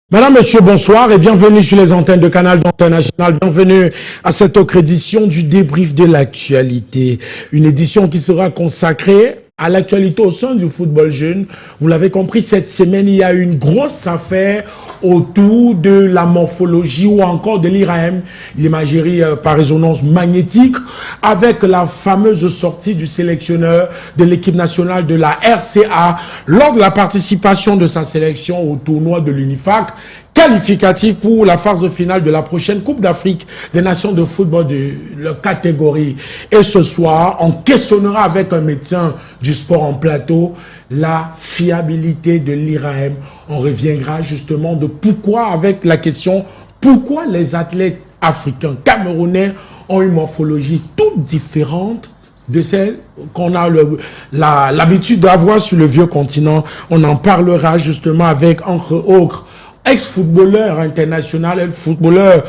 Madame, Monsieur, bonsoir et bienvenue sur les antennes de Canal International. Bienvenue à cette autre édition du débrief de l'actualité. Une édition qui sera consacrée à l'actualité au sein du football jeune. Vous l'avez compris, cette semaine, il y a une grosse affaire autour de la morphologie ou encore de l'IRAM, l'imagerie par résonance magnétique, avec la fameuse sortie du sélectionneur de l'équipe nationale de la RCA lors de la participation de sa sélection au tournoi de l'UNIFAC, qualificatif pour la phase finale de la prochaine Coupe d'Afrique des Nations de football de la catégorie. Et ce soir, on questionnera avec un médecin du sport en plateau la fiabilité de l'IRAM. On reviendra justement de pourquoi, avec la question, pourquoi les athlètes africains, camerounais ont une morphologie toute différente de celle qu'on a l'habitude d'avoir sur le vieux continent. On en parlera justement avec Ancre Ocre, ex-footballeur international, footballeur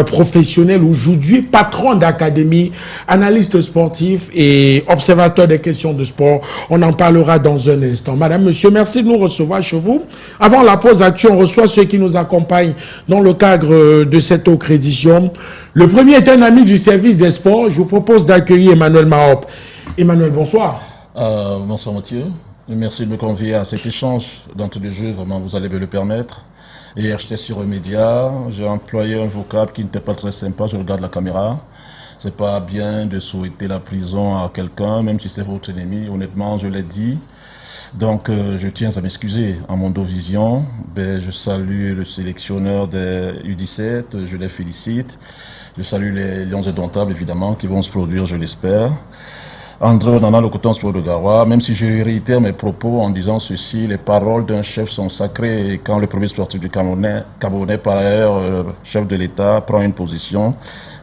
professionnel, aujourd'hui patron d'académie, analyste sportif et observateur des questions de sport. On en parlera dans un instant. Madame, Monsieur, merci de nous recevoir chez vous. Avant la pause actuelle, on reçoit ceux qui nous accompagnent dans le cadre de cette autre édition. Le premier est un ami du service des sports. Je vous propose d'accueillir Emmanuel Mahop. Emmanuel, bonsoir. Bonsoir Mathieu. Merci de me convier à cet échange d'entre les jeux. Vraiment, vous allez me le permettre. Hier, j'étais sur un média, j'ai employé un vocable qui n'était pas très sympa, je regarde la caméra. C'est pas bien de souhaiter la prison à quelqu'un, même si c'est votre ennemi, honnêtement, je l'ai dit. Donc, je tiens à m'excuser. En Mondovision, je salue le sélectionneur des U17, je les félicite. Je salue les Lions indomptables, évidemment, qui vont se produire, je l'espère. André Onana, le coton sport de Garoua, même si je réitère mes propos en disant ceci, les paroles d'un chef sont sacrées et quand le premier sportif du Camerounais, par ailleurs, chef de l'État, prend une position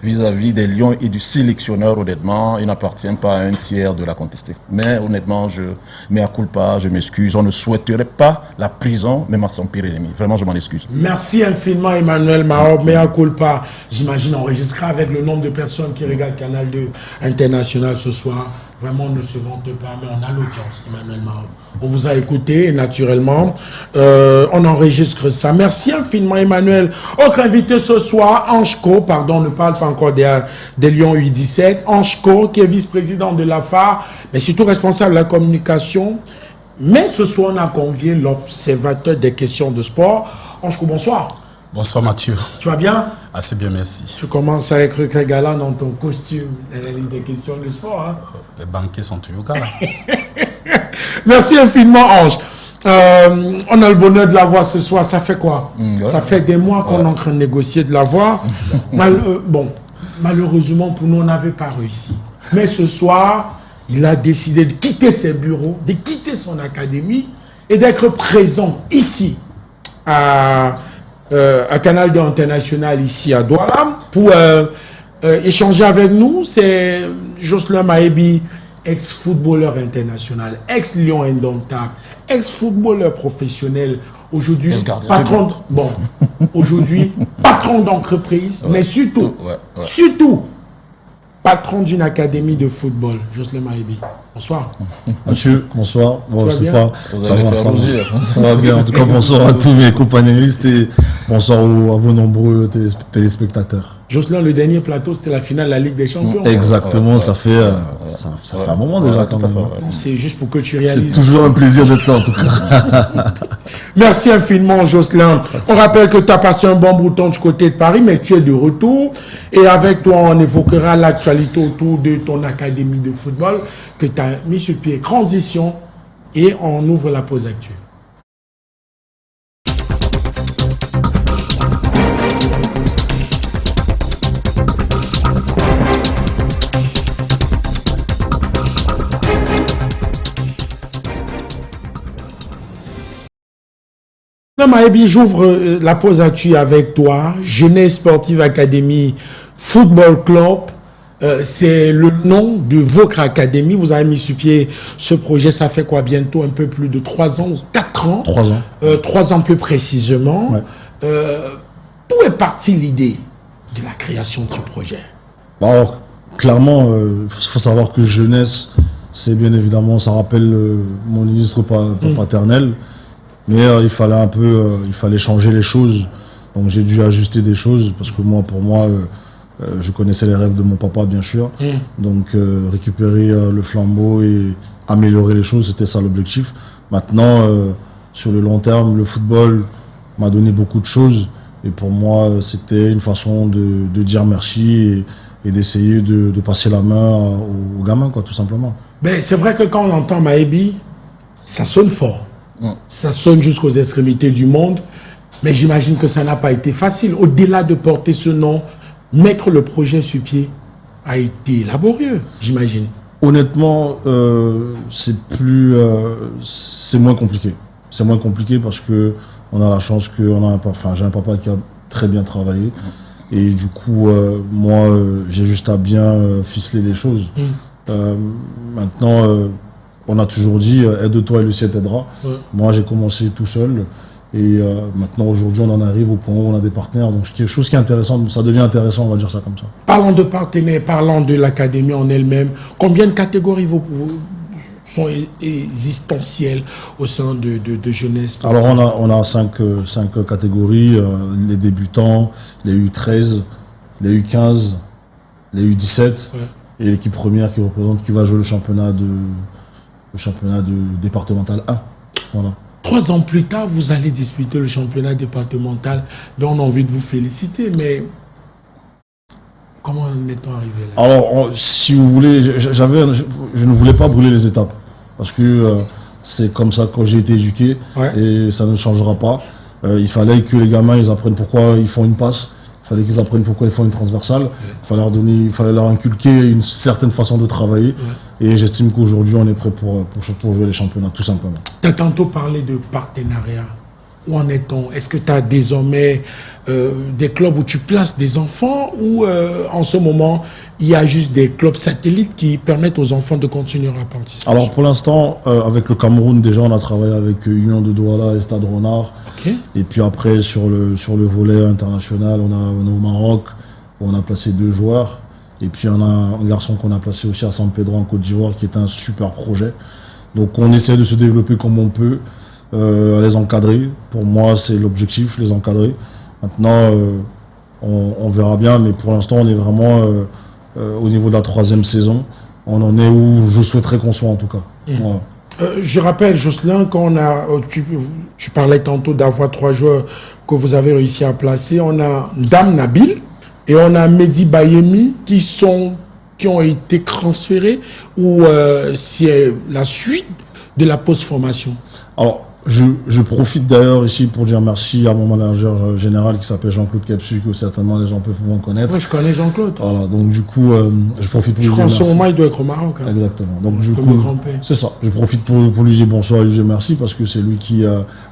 vis-à-vis des Lions et du sélectionneur, honnêtement, il n'appartient pas à un tiers de la contester. Mais honnêtement, je mea culpa, je m'excuse, on ne souhaiterait pas la prison, même à son pire ennemi. Vraiment, je m'en excuse. Merci infiniment Emmanuel Mahop, mea culpa. J'imagine enregistrera avec le nombre de personnes qui regardent Canal 2 International ce soir. Vraiment, on ne se vante pas, mais on a l'audience, Emmanuel Mahop. On vous a écouté, naturellement. On enregistre ça. Merci infiniment, Emmanuel. Autre invité ce soir, Ancheko, pardon, on ne parle pas encore des Lions U17. Ancheko, qui est vice-président de l'AFA, mais surtout responsable de la communication. Mais ce soir, on a convié l'observateur des questions de sport. Ancheko, bonsoir. Bonsoir Mathieu. Tu vas bien? Assez bien, merci. Tu commences avec regret galant dans ton costume d'analyse des questions de sport. Hein? Les banquiers sont toujours là. Merci infiniment, Ange. On a le bonheur de la voir ce soir. Ça fait quoi? Ça fait des mois qu'on est en train de négocier de la voir. Malheureusement, pour nous, on n'avait pas réussi. Mais ce soir, il a décidé de quitter ses bureaux, de quitter son académie et d'être présent ici à Canal 2 International ici à Douala pour échanger avec nous. C'est Jocelyn Mahebi, ex-footballeur international, ex-Lion indomptable, ex-footballeur professionnel, aujourd'hui patron, aujourd'hui patron d'entreprise, mais surtout patron d'une académie de football. Jocelyn Mahebi, bonsoir. Mathieu, bonsoir. Bon, ça va bien. En tout cas, bonsoir à tous mes compagnonnistes et bonsoir à vos nombreux téléspectateurs. Jocelyn, le dernier plateau, c'était la finale de la Ligue des Champions. Exactement, ça fait un moment déjà quand même. C'est juste pour que tu réalises. C'est toujours un plaisir d'être là en tout cas. Merci infiniment, Jocelyn. On rappelle que tu as passé un bon bout de temps du côté de Paris, mais tu es de retour. Et avec toi, on évoquera l'actualité autour de ton académie de football que tu as mis sur pied. Transition et on ouvre la pause actuelle. Mahebi, j'ouvre la pause actuelle avec toi. Jeunesse Sportive Académie Football Club, c'est le nom de votre académie. Vous avez mis sur pied ce projet, ça fait quoi, bientôt un peu plus de 3 ans, 4 ans 3 ans. 3 ans plus précisément. Ouais. D'où est partie l'idée de la création de ce projet? Alors, clairement, il faut savoir que jeunesse, c'est bien évidemment, ça rappelle mon illustre paternel. Mais il fallait changer les choses. Donc j'ai dû ajuster des choses parce que pour moi, je connaissais les rêves de mon papa, bien sûr. Donc récupérer le flambeau et améliorer les choses, c'était ça l'objectif. Maintenant, sur le long terme, le football m'a donné beaucoup de choses. Et pour moi, c'était une façon de dire merci et d'essayer de passer la main aux gamins, quoi, tout simplement. Ben, c'est vrai que quand on entend Maébi, ça sonne fort. Ça sonne jusqu'aux extrémités du monde. Mais j'imagine que ça n'a pas été facile. Au-delà de porter ce nom, mettre le projet sur pied a été laborieux, j'imagine. Honnêtement, c'est moins compliqué. C'est moins compliqué parce que on a la chance j'ai un papa qui a très bien travaillé. Et du coup, moi, j'ai juste à bien ficeler les choses. Maintenant, on a toujours dit, aide-toi et le ciel t'aidera. Moi, j'ai commencé tout seul. Et maintenant, aujourd'hui, on en arrive au point où on a des partenaires. Donc, c'est quelque chose qui est intéressant. Ça devient intéressant, on va dire ça comme ça. Parlons de partenaires, parlons de l'académie en elle-même. Combien de catégories sont existentielles au sein de jeunesse? Alors, on a cinq catégories. Les débutants, les U13, les U15, les U17 et l'équipe première qui va jouer le championnat départemental 1. Voilà. 3 ans plus tard, vous allez disputer le championnat départemental. Donc, on a envie de vous féliciter, mais comment en est-on arrivé là? Alors, si vous voulez, je ne voulais pas brûler les étapes. Parce que c'est comme ça que j'ai été éduqué et ça ne changera pas. Il fallait que les gamins ils apprennent pourquoi ils font une passe. Il fallait qu'ils apprennent pourquoi ils font une transversale. Il fallait leur inculquer une certaine façon de travailler. Et j'estime qu'aujourd'hui, on est prêt pour jouer les championnats, tout simplement. Tu as tantôt parlé de partenariat. Où en est-on? Est-ce que tu as désormais des clubs où tu places des enfants ou en ce moment, il y a juste des clubs satellites qui permettent aux enfants de continuer leur apprentissage? Alors pour l'instant, avec le Cameroun, déjà, on a travaillé avec Union de Douala et Stade Renard. Et puis après, sur le volet international, on est au Maroc, où on a placé 2 joueurs. Et puis on a un garçon qu'on a placé aussi à San Pedro en Côte d'Ivoire, qui est un super projet. Donc on essaie de se développer comme on peut, à les encadrer. Pour moi, c'est l'objectif, les encadrer. Maintenant, on verra bien, mais pour l'instant, on est vraiment au niveau de la 3e saison. On en est où je souhaiterais qu'on soit en tout cas. Voilà. Je rappelle, Jocelyn, tu parlais tantôt d'avoir 3 joueurs que vous avez réussi à placer. On a Dame Nabil et on a Mehdi Bayemi qui ont été transférés ou c'est la suite de la post-formation? Alors, je profite d'ailleurs ici pour dire merci à mon manager général qui s'appelle Jean-Claude Capsu, que certainement les gens peuvent vous connaître. Oui, je connais Jean-Claude. Voilà, donc du coup, je profite pour lui dire merci. Je crois en ce moment, il doit être au Maroc. Hein. Exactement. Donc du coup, c'est ça. Je profite pour lui dire bonsoir et lui dire merci parce que c'est lui qui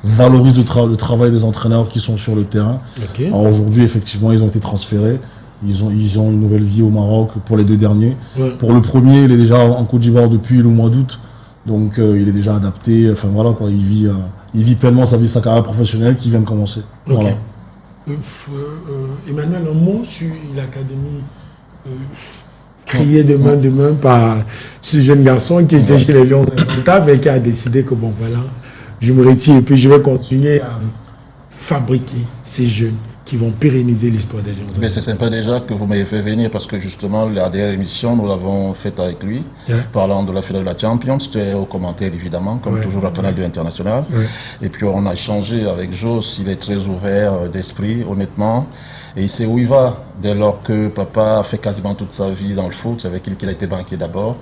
valorise le travail des entraîneurs qui sont sur le terrain. Alors aujourd'hui, effectivement, ils ont été transférés. Ils ont une nouvelle vie au Maroc pour les 2 derniers. Pour le premier, il est déjà en Côte d'Ivoire depuis le mois d'août. Donc il est déjà adapté, enfin voilà quoi, il vit pleinement sa carrière professionnelle qui vient de commencer. Voilà. Emmanuel, un mot sur l'académie créée de main par ce jeune garçon qui était chez les Lions Indomptables et qui a décidé que bon voilà, je me retire et puis je vais continuer à fabriquer ces jeunes qui vont pérenniser l'histoire des Lions. Mais c'est sympa déjà que vous m'ayez fait venir parce que justement la dernière émission nous l'avons faite avec lui, parlant de la finale de la Champions. C'était au commentaire évidemment, comme toujours à Canal 2 International. Et puis on a échangé avec Jos, il est très ouvert d'esprit, honnêtement, et il sait où il va. Dès lors que papa a fait quasiment toute sa vie dans le foot, c'est avec il a été banquier d'abord.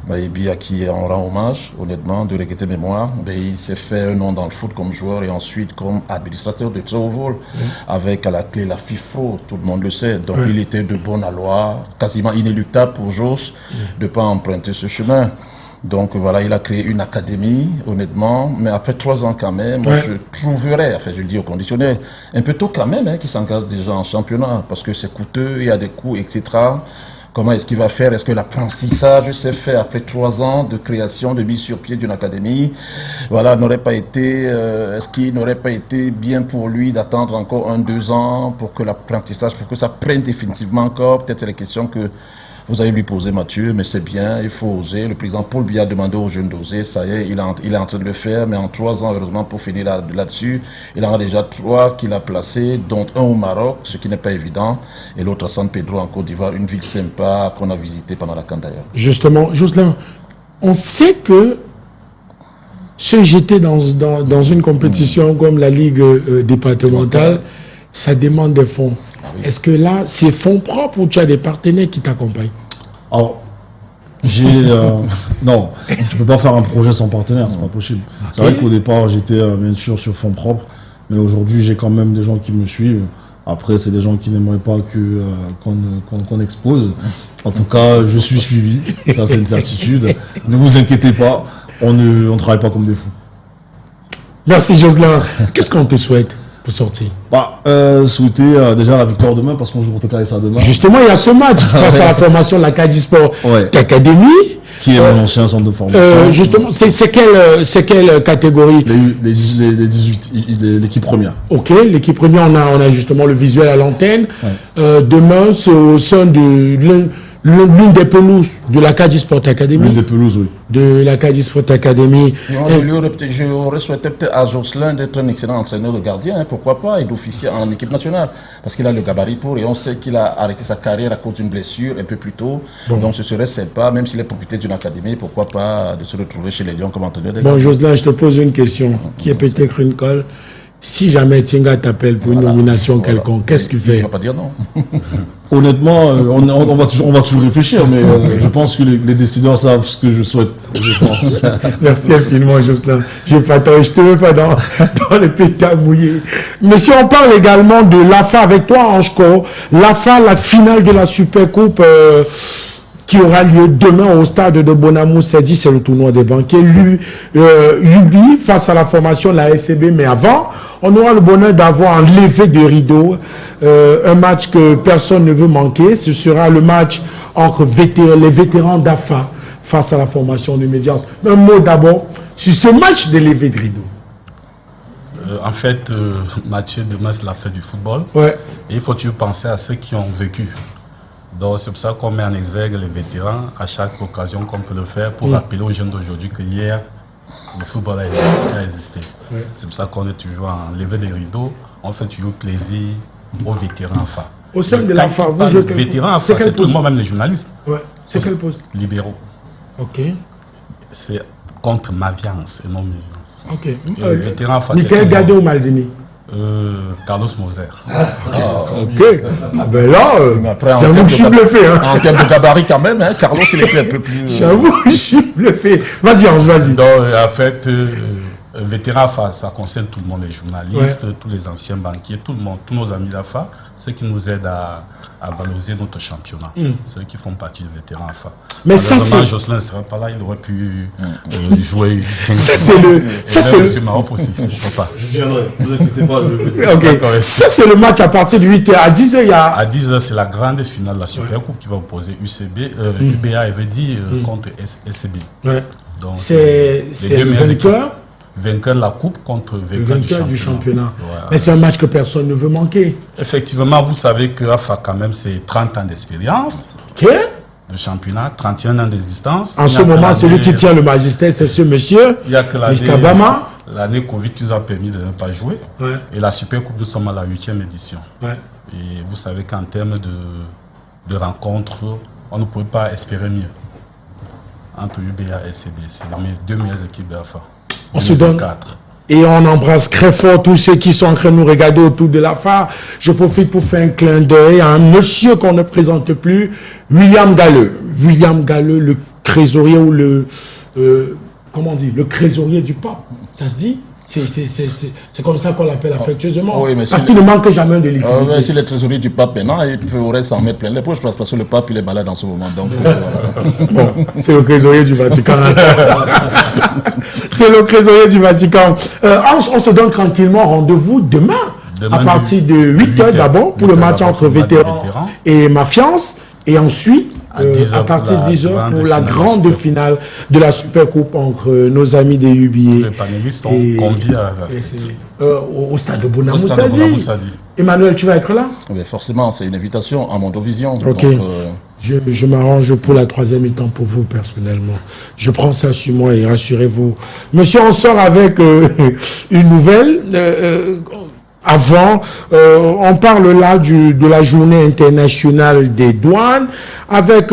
Maébi à qui on rend hommage, honnêtement, de regretter mémoire. Il s'est fait un nom dans le foot comme joueur et ensuite comme administrateur de très haut vol, avec à la clé la FIFO, tout le monde le sait. Donc il était de bonne loi, quasiment inéluctable pour Jos de ne pas emprunter ce chemin. Donc voilà, il a créé une académie, honnêtement, mais après 3 ans quand même, moi je trouverais, enfin je le dis au conditionnel, un peu tôt quand même, qui s'engage déjà en championnat, parce que c'est coûteux, il y a des coûts, etc. Comment est-ce qu'il va faire? Est-ce que l'apprentissage s'est fait après 3 ans de création, de mise sur pied d'une académie? Voilà, n'aurait pas été, est-ce qu'il n'aurait pas été bien pour lui d'attendre encore 1-2 ans pour que l'apprentissage, pour que ça prenne définitivement encore? Peut-être c'est les questions que Vous allez lui poser, Mathieu, mais c'est bien, il faut oser. Le président Paul Biya a demandé aux jeunes d'oser. Ça y est, il est en train de le faire, mais en 3 ans, heureusement, pour finir là-dessus, il en a déjà 3 qu'il a placés, dont un au Maroc, ce qui n'est pas évident, et l'autre à San Pedro en Côte d'Ivoire, une ville sympa qu'on a visitée pendant la CAN d'ailleurs. Justement, Jocelyn, on sait que se jeter dans une compétition comme la Ligue départementale, ça demande des fonds. Oui. Est-ce que là, c'est fonds propres ou tu as des partenaires qui t'accompagnent? Alors, non, tu peux pas faire un projet sans partenaire, c'est pas possible. Okay. C'est vrai qu'au départ, j'étais bien sûr sur fonds propres, mais aujourd'hui, j'ai quand même des gens qui me suivent. Après, c'est des gens qui n'aimeraient pas qu'on expose. En tout cas, je suis suivi, ça c'est une certitude. Ne vous inquiétez pas, on ne travaille pas comme des fous. Merci Jocelyn. Qu'est-ce qu'on te souhaite pour sortir? Souhaiter déjà la victoire demain, parce qu'on joue contre KSA demain. Justement, il y a ce match face à la formation de la Cadi Sport Academy. Qui est mon ancien centre de formation. Justement, c'est quelle catégorie? Les 18, l'équipe première. Ok, l'équipe première, on a justement le visuel à l'antenne. Demain, c'est au sein de l'une des pelouses de la Cadi Sport Academy. L'une des pelouses, oui. De la Cadi Sport Academy. J'aurais souhaité peut-être à Jocelyn d'être un excellent entraîneur de gardien, hein, pourquoi pas, et d'officier en équipe nationale. Parce qu'il a le gabarit pour, et on sait qu'il a arrêté sa carrière à cause d'une blessure un peu plus tôt. Bon. Donc ce serait sympa, même s'il est propriétaire d'une académie, pourquoi pas de se retrouver chez les Lions comme entraîneur de gardien. Bon, Jocelyn, je te pose une question qui est peut-être une colle. Si jamais Tinga t'appelle pour une nomination quelconque, qu'est-ce que tu fais? Il ne va pas dire non. Honnêtement, on va toujours réfléchir, mais je pense que les décideurs savent ce que je souhaite, je pense. Merci infiniment, Jocelyn. Je ne te veux pas dans les pétales mouillés. Monsieur, on parle également de l'AFA avec toi, Ange-Co. L'AFA, la finale de la Supercoupe qui aura lieu demain au stade de Bonamou, c'est le tournoi des banquiers. L'UBI face à la formation de la SCB, mais avant, on aura le bonheur d'avoir un lever de rideau, un match que personne ne veut manquer. Ce sera le match entre les vétérans d'AFA face à la formation de Médiance. Un mot d'abord sur ce match de lever de rideau. En fait, Mathieu, demain c'est la fête du football. Ouais. Et il faut toujours penser à ceux qui ont vécu. Donc c'est pour ça qu'on met en exergue les vétérans à chaque occasion qu'on peut le faire pour rappeler aux jeunes d'aujourd'hui que hier, le football a existé. Ouais. C'est pour ça qu'on est toujours en lever les rideaux, on fait toujours plaisir aux vétérans AFA. Au sein de l'AFA, vous jouez quel vétérans AFA, c'est tout le monde, même les journalistes. Ouais. C'est quel poste? Libéraux. Ok. C'est contre Maviance et non Méviance. Ok. Vétérans AFA, Michael Gado ou Maldini? Carlos Moser. Ok. Ah ben là, j'avoue que je suis bluffé. Hein. En termes de gabarit quand même, hein, Carlos il était un peu plus... J'avoue que je suis bluffé. Vas-y, Ange, vas-y. Donc en fait, vétéran AFA, ça concerne tout le monde, les journalistes, tous les anciens banquiers, tout le monde, tous nos amis d'AFA, ceux qui nous aident à valoriser notre championnat. Ceux qui font partie des vétérans AFA. Mais ça, c'est... Jocelyn ne serait pas là, il aurait pu jouer. Ça, c'est le... Ça, c'est le... Maroc aussi, je ne sais pas. Je viendrai, ne vous inquiétez pas, je vais... Okay. Ça, c'est le match à partir de 8h. À 10h, il y a... À 10h, c'est la grande finale de la Supercoupe qui va opposer UBA, il veut dire, contre SCB. Ouais. Donc, c'est le vainqueur de la coupe contre vainqueur du championnat. Ouais. Mais c'est un match que personne ne veut manquer. Effectivement, vous savez que AFA, quand même, c'est 30 ans d'expérience. Ok. Le championnat, 31 ans d'existence. En ce moment, celui qui tient le magistère, c'est ce monsieur, il y a que Mr. Bama. L'année Covid qui nous a permis de ne pas jouer. Ouais. Et la Supercoupe, nous sommes à la 8e édition. Ouais. Et vous savez qu'en termes de rencontres, on ne pouvait pas espérer mieux. Entre UBA et SCB, c'est les deux meilleures équipes de AFA. On se donne. Et on embrasse très fort tous ceux qui sont en train de nous regarder autour de l'AFA. Je profite pour faire un clin d'œil à un monsieur qu'on ne présente plus, William Galleux. William Galleux, le trésorier ou le... comment on dit? Le trésorier du pape. Ça se dit? C'est comme ça qu'on l'appelle affectueusement. Oui, parce qu'il ne manque jamais de liquidité. Si le trésorier du pape maintenant, il pourrait s'en mettre plein les poches parce que le pape il est malade en ce moment. Donc, bon, c'est le trésorier du Vatican. C'est le trésorier du Vatican. On se donne tranquillement rendez-vous demain à partir de 8h d'abord pour le match entre vétérans et Mafiance. Et ensuite, à partir de 10h pour la grande finale de la Supercoupe entre nos amis des UBA. Les panélistes ont convié au stade de Bonamou Sadi. Emmanuel, tu vas être là? Oui, forcément, c'est une invitation à Mondovision. Okay. Donc, Je m'arrange pour la troisième mi-temps pour vous, personnellement. Je prends ça sur moi et rassurez-vous. Monsieur, on sort avec une nouvelle. Avant, on parle là de la journée internationale des douanes, avec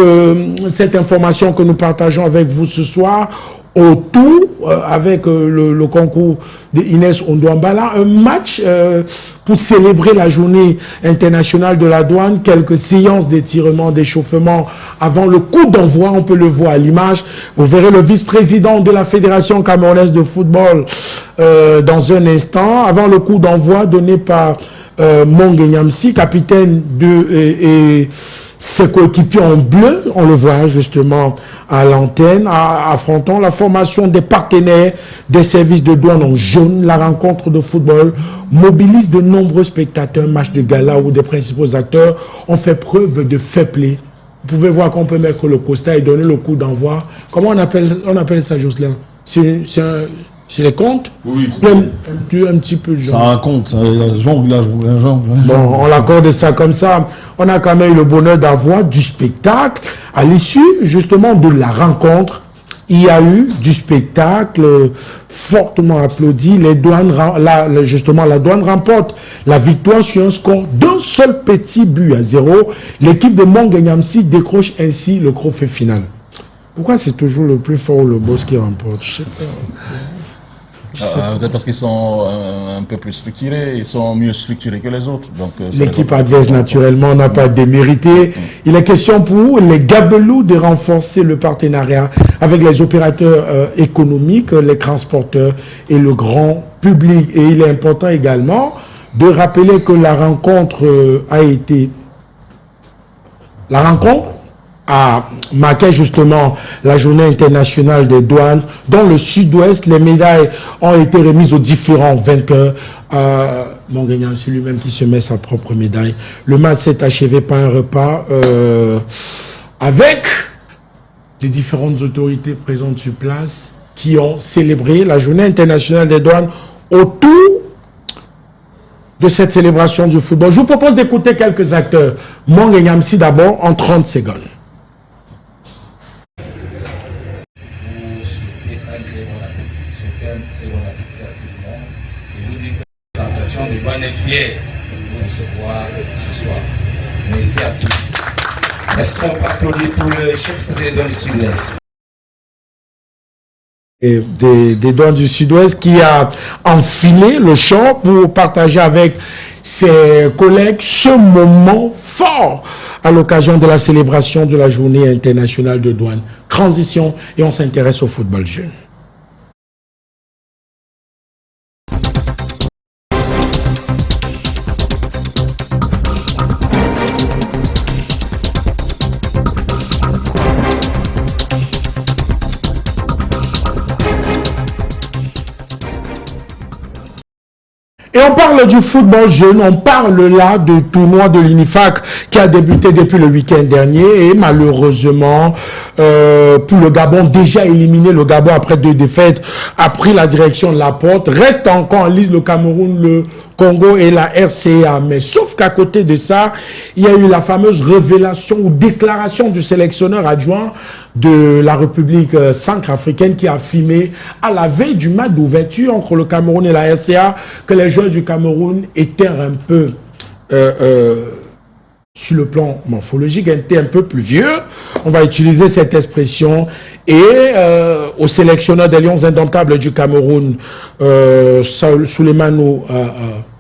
cette information que nous partageons avec vous ce soir, autour, avec le concours d'Inès Ondouambala, un match pour célébrer la journée internationale de la douane, quelques séances d'étirement, d'échauffement avant le coup d'envoi, on peut le voir à l'image. Vous verrez le vice-président de la Fédération camerounaise de football dans un instant, avant le coup d'envoi donné par Mongue Nyamsi, capitaine et ses coéquipiers en bleu, on le voit justement à l'antenne, affrontant la formation des partenaires des services de douane en jaune. La rencontre de football mobilise de nombreux spectateurs, match de gala où des principaux acteurs ont fait preuve de fair play. Vous pouvez voir qu'on peut mettre le costa et donner le coup d'envoi. Comment on appelle ça, Jocelyn? C'est les comptes? Oui. Un petit peu de ça raconte, la jongle. Bon, on l'accorde ça comme ça. On a quand même eu le bonheur d'avoir du spectacle. À l'issue, justement, de la rencontre, il y a eu du spectacle fortement applaudi. La douane remporte la victoire sur un score d'un seul petit but à 0. L'équipe de Mongue Nyamsi décroche ainsi le trophée final. Pourquoi c'est toujours le plus fort ou le boss qui remporte? Je sais pas. Peut-être parce qu'ils sont un peu plus structurés, ils sont mieux structurés que les autres. L'équipe adverse, naturellement, n'a pas démérité. Il est question pour les Gabelous de renforcer le partenariat avec les opérateurs économiques, les transporteurs et le grand public. Et il est important également de rappeler que la rencontre a marqué justement la journée internationale des douanes. Dans le sud-ouest, les médailles ont été remises aux différents vainqueurs. Monguenyam, c'est lui-même qui se met sa propre médaille. Le match s'est achevé par un repas avec les différentes autorités présentes sur place qui ont célébré la journée internationale des douanes autour de cette célébration du football. Je vous propose d'écouter quelques acteurs. Monguenyam, si d'abord, en 30 secondes. Les douanes est fière de vous recevoir ce soir. Merci à tous. Est-ce qu'on peut applaudir pour le chef secrétaire dans le sud-ouest? Des douanes du sud-ouest qui a enfilé le champ pour partager avec ses collègues ce moment fort à l'occasion de la célébration de la journée internationale de douane. Transition et on s'intéresse au football jeune. Et on parle du football jeune, on parle là du tournoi de l'INIFAC qui a débuté depuis le week-end dernier et malheureusement pour le Gabon, déjà éliminé, le Gabon après 2 défaites a pris la direction de la porte. Reste encore en lice le Cameroun, le Congo et la RCA. Mais sauf qu'à côté de ça, il y a eu la fameuse révélation ou déclaration du sélectionneur adjoint de la République centrafricaine qui a affirmé à la veille du match d'ouverture entre le Cameroun et la RCA que les joueurs du Cameroun étaient un peu sur le plan morphologique, étaient un peu plus vieux. On va utiliser cette expression. Et au sélectionneur des Lions indomptables du Cameroun, Souleymane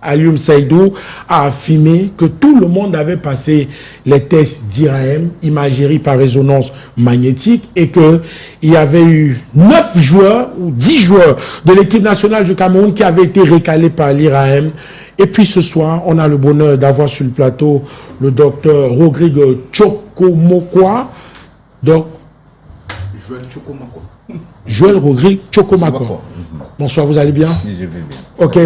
Alioum Saïdou, a affirmé que tout le monde avait passé les tests d'IRAM, imagerie par résonance magnétique, et qu'il y avait eu 9 joueurs ou 10 joueurs de l'équipe nationale du Cameroun qui avaient été recalés par l'IRAM. Et puis ce soir, on a le bonheur d'avoir sur le plateau le docteur Rodrigue Chokomokwa, donc Joël Rodrigue Chokomakwa. Bonsoir, vous allez bien? Oui, je vais bien. Ok.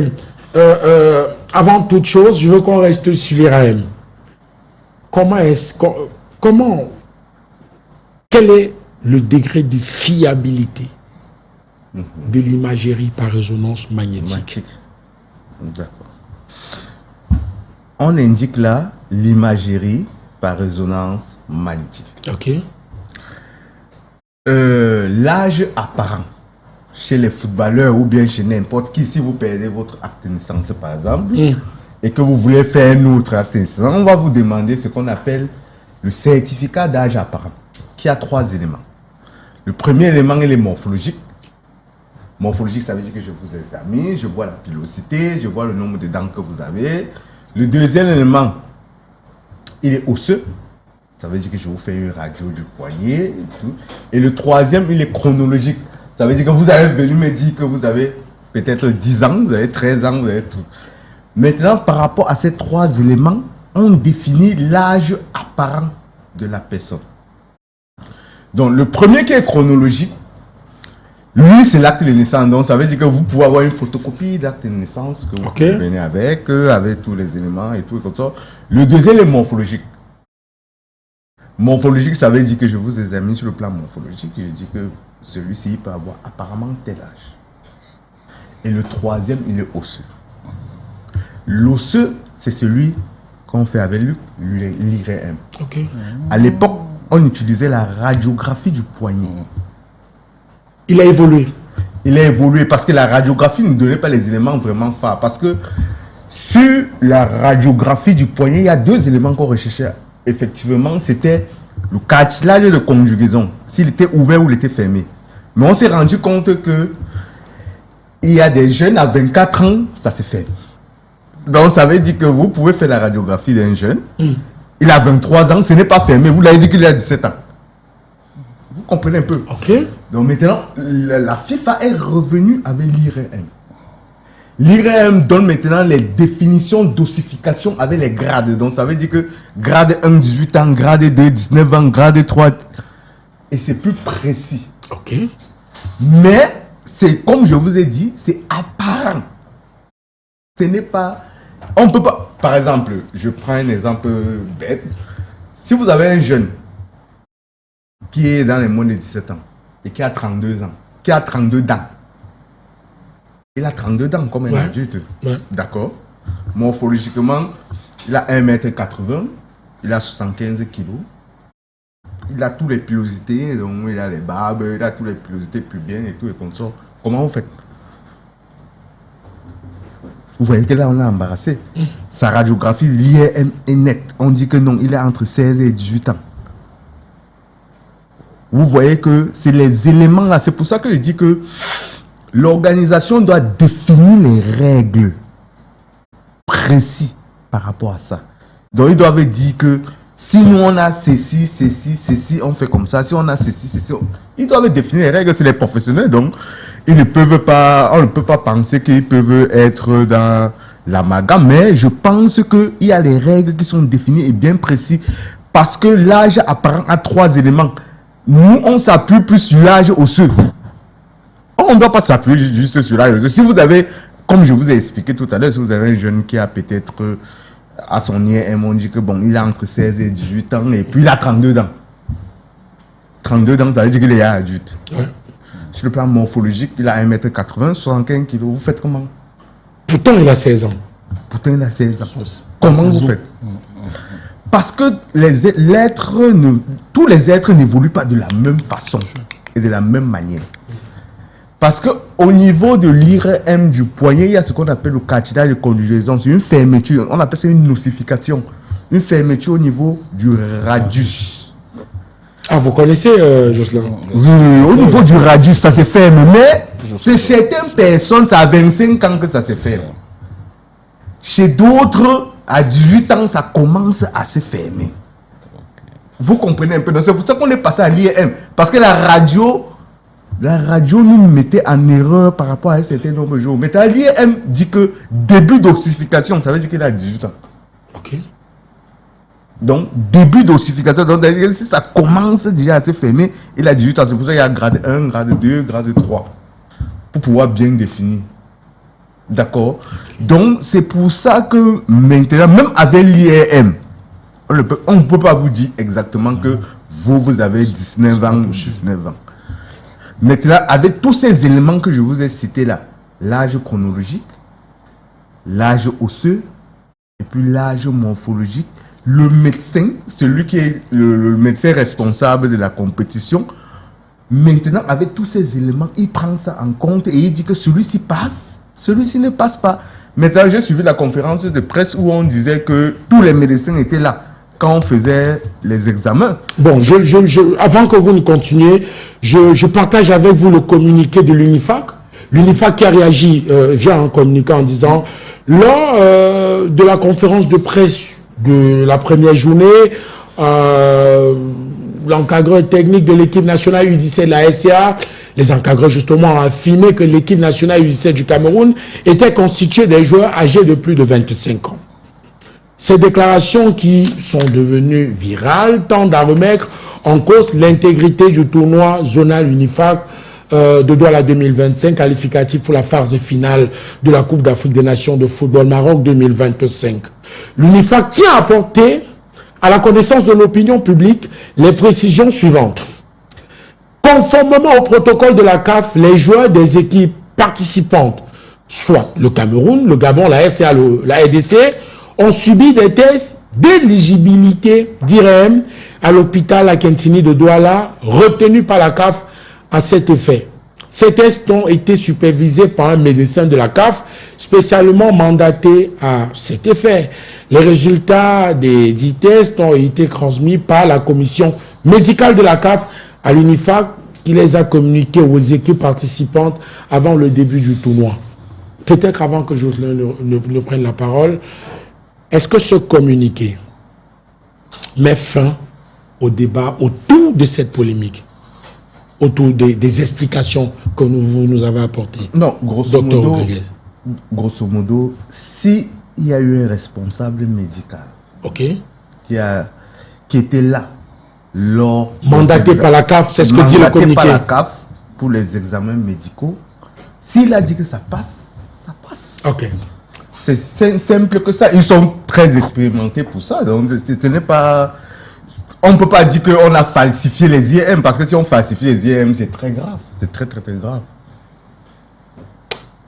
Avant toute chose, je veux qu'on reste sur l'IRAM. Quel est le degré de fiabilité de l'imagerie par résonance magnétique? D'accord. On indique là l'imagerie par résonance magnétique. Ok. L'âge apparent chez les footballeurs ou bien chez n'importe qui, si vous perdez votre acte de naissance par exemple, et que vous voulez faire un autre acte de naissance, on va vous demander ce qu'on appelle le certificat d'âge apparent, qui a 3 éléments. Le premier élément, il est morphologique. Morphologique, ça veut dire que je vous examine, je vois la pilosité, je vois le nombre de dents que vous avez. Le deuxième élément, il est osseux. Ça veut dire que je vous fais une radio du poignet et tout. Et le troisième, il est chronologique. Ça veut dire que vous avez venu me dire que vous avez peut-être 10 ans, vous avez 13 ans, vous avez tout. Maintenant, par rapport à ces 3 éléments, on définit l'âge apparent de la personne. Donc, le premier qui est chronologique, lui, c'est l'acte de naissance. Donc, ça veut dire que vous pouvez avoir une photocopie d'acte de naissance que vous venez avec tous les éléments et tout comme ça. Le deuxième est morphologique. Morphologique, ça veut dire que je vous examine sur le plan morphologique et je dis que celui-ci il peut avoir apparemment tel âge. Et le troisième, il est osseux. L'osseux, c'est celui qu'on fait avec l'IRM. Okay. À l'époque, on utilisait la radiographie du poignet. Il a évolué. Il a évolué parce que la radiographie ne donnait pas les éléments vraiment phares. Parce que sur la radiographie du poignet, il y a 2 éléments qu'on recherchait. Effectivement, c'était le cartilage de conjugaison, s'il était ouvert ou il était fermé. Mais on s'est rendu compte que il y a des jeunes à 24 ans, ça se fait. Donc ça veut dire que vous pouvez faire la radiographie d'un jeune, il a 23 ans, ce n'est pas fermé, vous l'avez dit qu'il a 17 ans. Vous comprenez un peu? Ok. Donc maintenant, la FIFA est revenue avec l'IRM. L'IRM donne maintenant les définitions d'ossification avec les grades. Donc ça veut dire que grade 1, 18 ans, grade 2, 19 ans, grade 3. Et c'est plus précis. Ok. Mais, c'est comme je vous ai dit, c'est apparent. Ce n'est pas... On ne peut pas... Par exemple, je prends un exemple bête. Si vous avez un jeune qui est dans les moins de 17 ans et qui a 32 ans, qui a 32 dents, il a 32 dents comme un adulte. Ouais. D'accord. Morphologiquement, il a 1m80, il a 75 kg. Il a toutes les pilosités, donc il a les barbes, il a toutes les pilosités pubiennes et tout et comme ça. Comment vous faites? Vous voyez que là, on l'a embarrassé. Sa radiographie, l'IRM est nette. On dit que non, il est entre 16 et 18 ans. Vous voyez que c'est les éléments là. C'est pour ça que je dis que l'organisation doit définir les règles précises par rapport à ça. Donc, ils doivent dire que si nous, on a ceci, on fait comme ça. Si on a ceci, ils doivent définir les règles. C'est les professionnels, donc ils ne peuvent pas, on ne peut pas penser qu'ils peuvent être dans l'amalgame. Mais je pense qu'il y a les règles qui sont définies et bien précises. Parce que l'âge apparent a 3 éléments. Nous, on s'appuie plus sur l'âge osseux. On ne doit pas s'appuyer juste sur l'âge osseux. Si vous avez, comme je vous ai expliqué tout à l'heure, si vous avez un jeune qui a peut-être à son IRM, on dit que bon, il a entre 16 et 18 ans et puis il a 32 dents. 32 dents, ça veut dire qu'il est adulte. Ouais. Sur le plan morphologique, il a 1m80, 75 kg. Vous faites comment? Pourtant, il a 16 ans. Pourtant, il a 16 ans. Comment vous faites? Parce que tous les êtres n'évoluent pas de la même façon et de la même manière. Parce qu'au niveau de l'IRM du poignet, il y a ce qu'on appelle le cartilage de conjugaison. C'est une fermeture. On appelle ça une ossification. Une fermeture au niveau du radius. Ah, vous connaissez, Jocelyn? Oui, au niveau du radius, ça se ferme. Mais chez certaines personnes, c'est à 25 ans que ça se ferme. Chez d'autres, à 18 ans, ça commence à se fermer. Vous comprenez un peu? C'est pour ça qu'on est passé à l'IRM. Parce que la radio nous mettait en erreur par rapport à un certain nombre de jours. Mais l'IRM dit que début d'ossification, ça veut dire qu'il a 18 ans. Ok. Donc, début d'ossification, donc si ça commence déjà à se fermer, il a 18 ans. C'est pour ça qu'il y a grade 1, grade 2, grade 3. Pour pouvoir bien définir. D'accord? Donc, c'est pour ça que maintenant, même avec l'IRM, on ne peut pas vous dire exactement que vous avez 19 ans. Maintenant, avec tous ces éléments que je vous ai cités là, l'âge chronologique, l'âge osseux, et puis l'âge morphologique, le médecin, celui qui est le médecin responsable de la compétition, maintenant, avec tous ces éléments, il prend ça en compte et il dit que celui-ci passe, celui-ci ne passe pas. Maintenant, j'ai suivi la conférence de presse où on disait que tous les médecins étaient là quand on faisait les examens. Bon, avant que vous ne continuiez, je partage avec vous le communiqué de l'UNIFAC. L'UNIFAC qui a réagi via un communiqué en disant, lors de la conférence de presse de la première journée, l'encadreur technique de l'équipe nationale U17 de la SCA, les encadreurs justement ont affirmé que l'équipe nationale U17 du Cameroun était constituée des joueurs âgés de plus de 25 ans. Ces déclarations qui sont devenues virales tendent à remettre en cause l'intégrité du tournoi zonal UNIFAC de Douala 2025, qualificatif pour la phase finale de la Coupe d'Afrique des Nations de football Maroc 2025. L'UNIFAC tient à porter à la connaissance de l'opinion publique les précisions suivantes. Conformément au protocole de la CAF, les joueurs des équipes participantes, soit le Cameroun, le Gabon, la SCA, la RDC, ont subi des tests d'éligibilité d'IRM à l'hôpital Akentini de Douala, retenus par la CAF à cet effet. Ces tests ont été supervisés par un médecin de la CAF, spécialement mandaté à cet effet. Les résultats des 10 tests ont été transmis par la commission médicale de la CAF à l'UNIFAC, qui les a communiqués aux équipes participantes avant le début du tournoi. Peut-être avant que Jocelyn ne prenne la parole, est-ce que ce communiqué met fin au débat autour de cette polémique, autour des explications que vous nous avez apportées? Non, grosso modo, si il y a eu un responsable médical qui était là lors mandaté par la CAF, c'est ce que dit le communiqué. Mandaté par la CAF pour les examens médicaux, s'il a dit que ça passe, ça passe. Ok. C'est simple que ça. Ils sont très expérimentés pour ça. Donc, ce n'est pas... On ne peut pas dire qu'on a falsifié les IM, parce que si on falsifie les IM, c'est très grave. C'est très, très, très grave.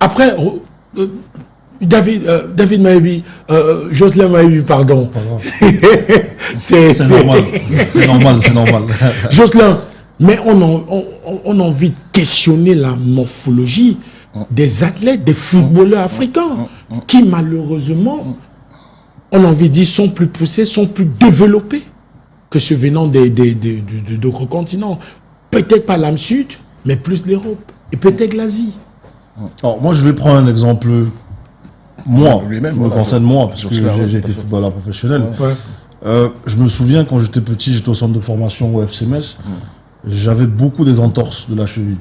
Après, David Maïbi, Jocelyn Maïbi, pardon. C'est normal. C'est normal. Jocelyn, mais on a envie de questionner la morphologie des athlètes, des footballeurs africains, qui malheureusement, on a envie de dire, sont plus poussés, sont plus développés que ceux venant d'autres continents. Peut-être pas l'âme sud, mais plus l'Europe, et peut-être l'Asie. Alors, moi, je vais prendre un exemple, moi, me concerne moi, parce que j'ai été footballeur professionnel. Je me souviens, quand j'étais petit, j'étais au centre de formation au FC Metz, j'avais beaucoup des entorses de la cheville.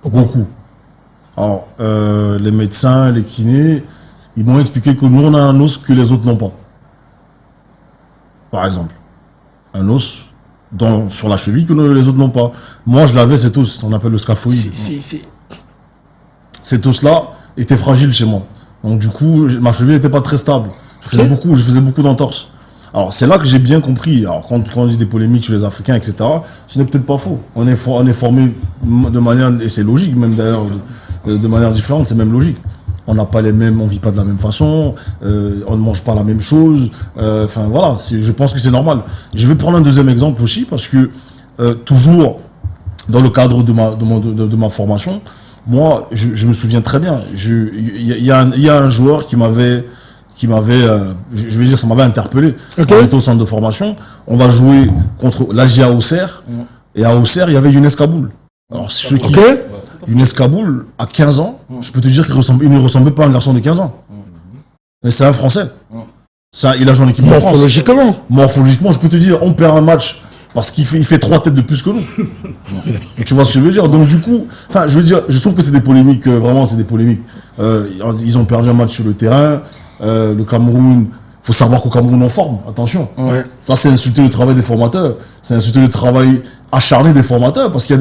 Beaucoup. Alors, les médecins, les kinés, ils m'ont expliqué que nous, on a un os que les autres n'ont pas. Par exemple. Un os sur la cheville que les autres n'ont pas. Moi, je l'avais, cet os, on appelle le scaphoïde. Cet os-là était fragile chez moi. Donc, du coup, ma cheville n'était pas très stable. Je faisais beaucoup d'entorses. Alors, c'est là que j'ai bien compris. Alors, quand on dit des polémiques sur les Africains, etc., ce n'est peut-être pas faux. On est formé de manière, et c'est logique, même d'ailleurs, de manière différente, c'est même logique. On n'a pas les mêmes, on vit pas de la même façon, on ne mange pas la même chose. Enfin voilà, je pense que c'est normal. Je vais prendre un deuxième exemple aussi parce que toujours dans le cadre de ma formation, moi je me souviens très bien. Il y a un joueur qui m'avait, je veux dire, ça m'avait interpellé. Quand j'étais au centre de formation, on va jouer contre l'AGA Auxerre et à Auxerre il y avait Younes Kaboul. Alors ceux qui Younes Kaboul, à 15 ans, je peux te dire qu'il ne ressemblait pas à un garçon de 15 ans. Mais c'est un Français. Il a joué en équipe de France. Morphologiquement, je peux te dire, on perd un match parce qu'il fait 3 têtes de plus que nous. Tu vois ce que je veux dire? Donc du coup, je veux dire, je trouve que c'est des polémiques, vraiment c'est des polémiques. Ils ont perdu un match sur le terrain. Le Cameroun, il faut savoir qu'au Cameroun on forme, attention. Ça c'est insulter le travail des formateurs. C'est insulter le travail acharné des formateurs parce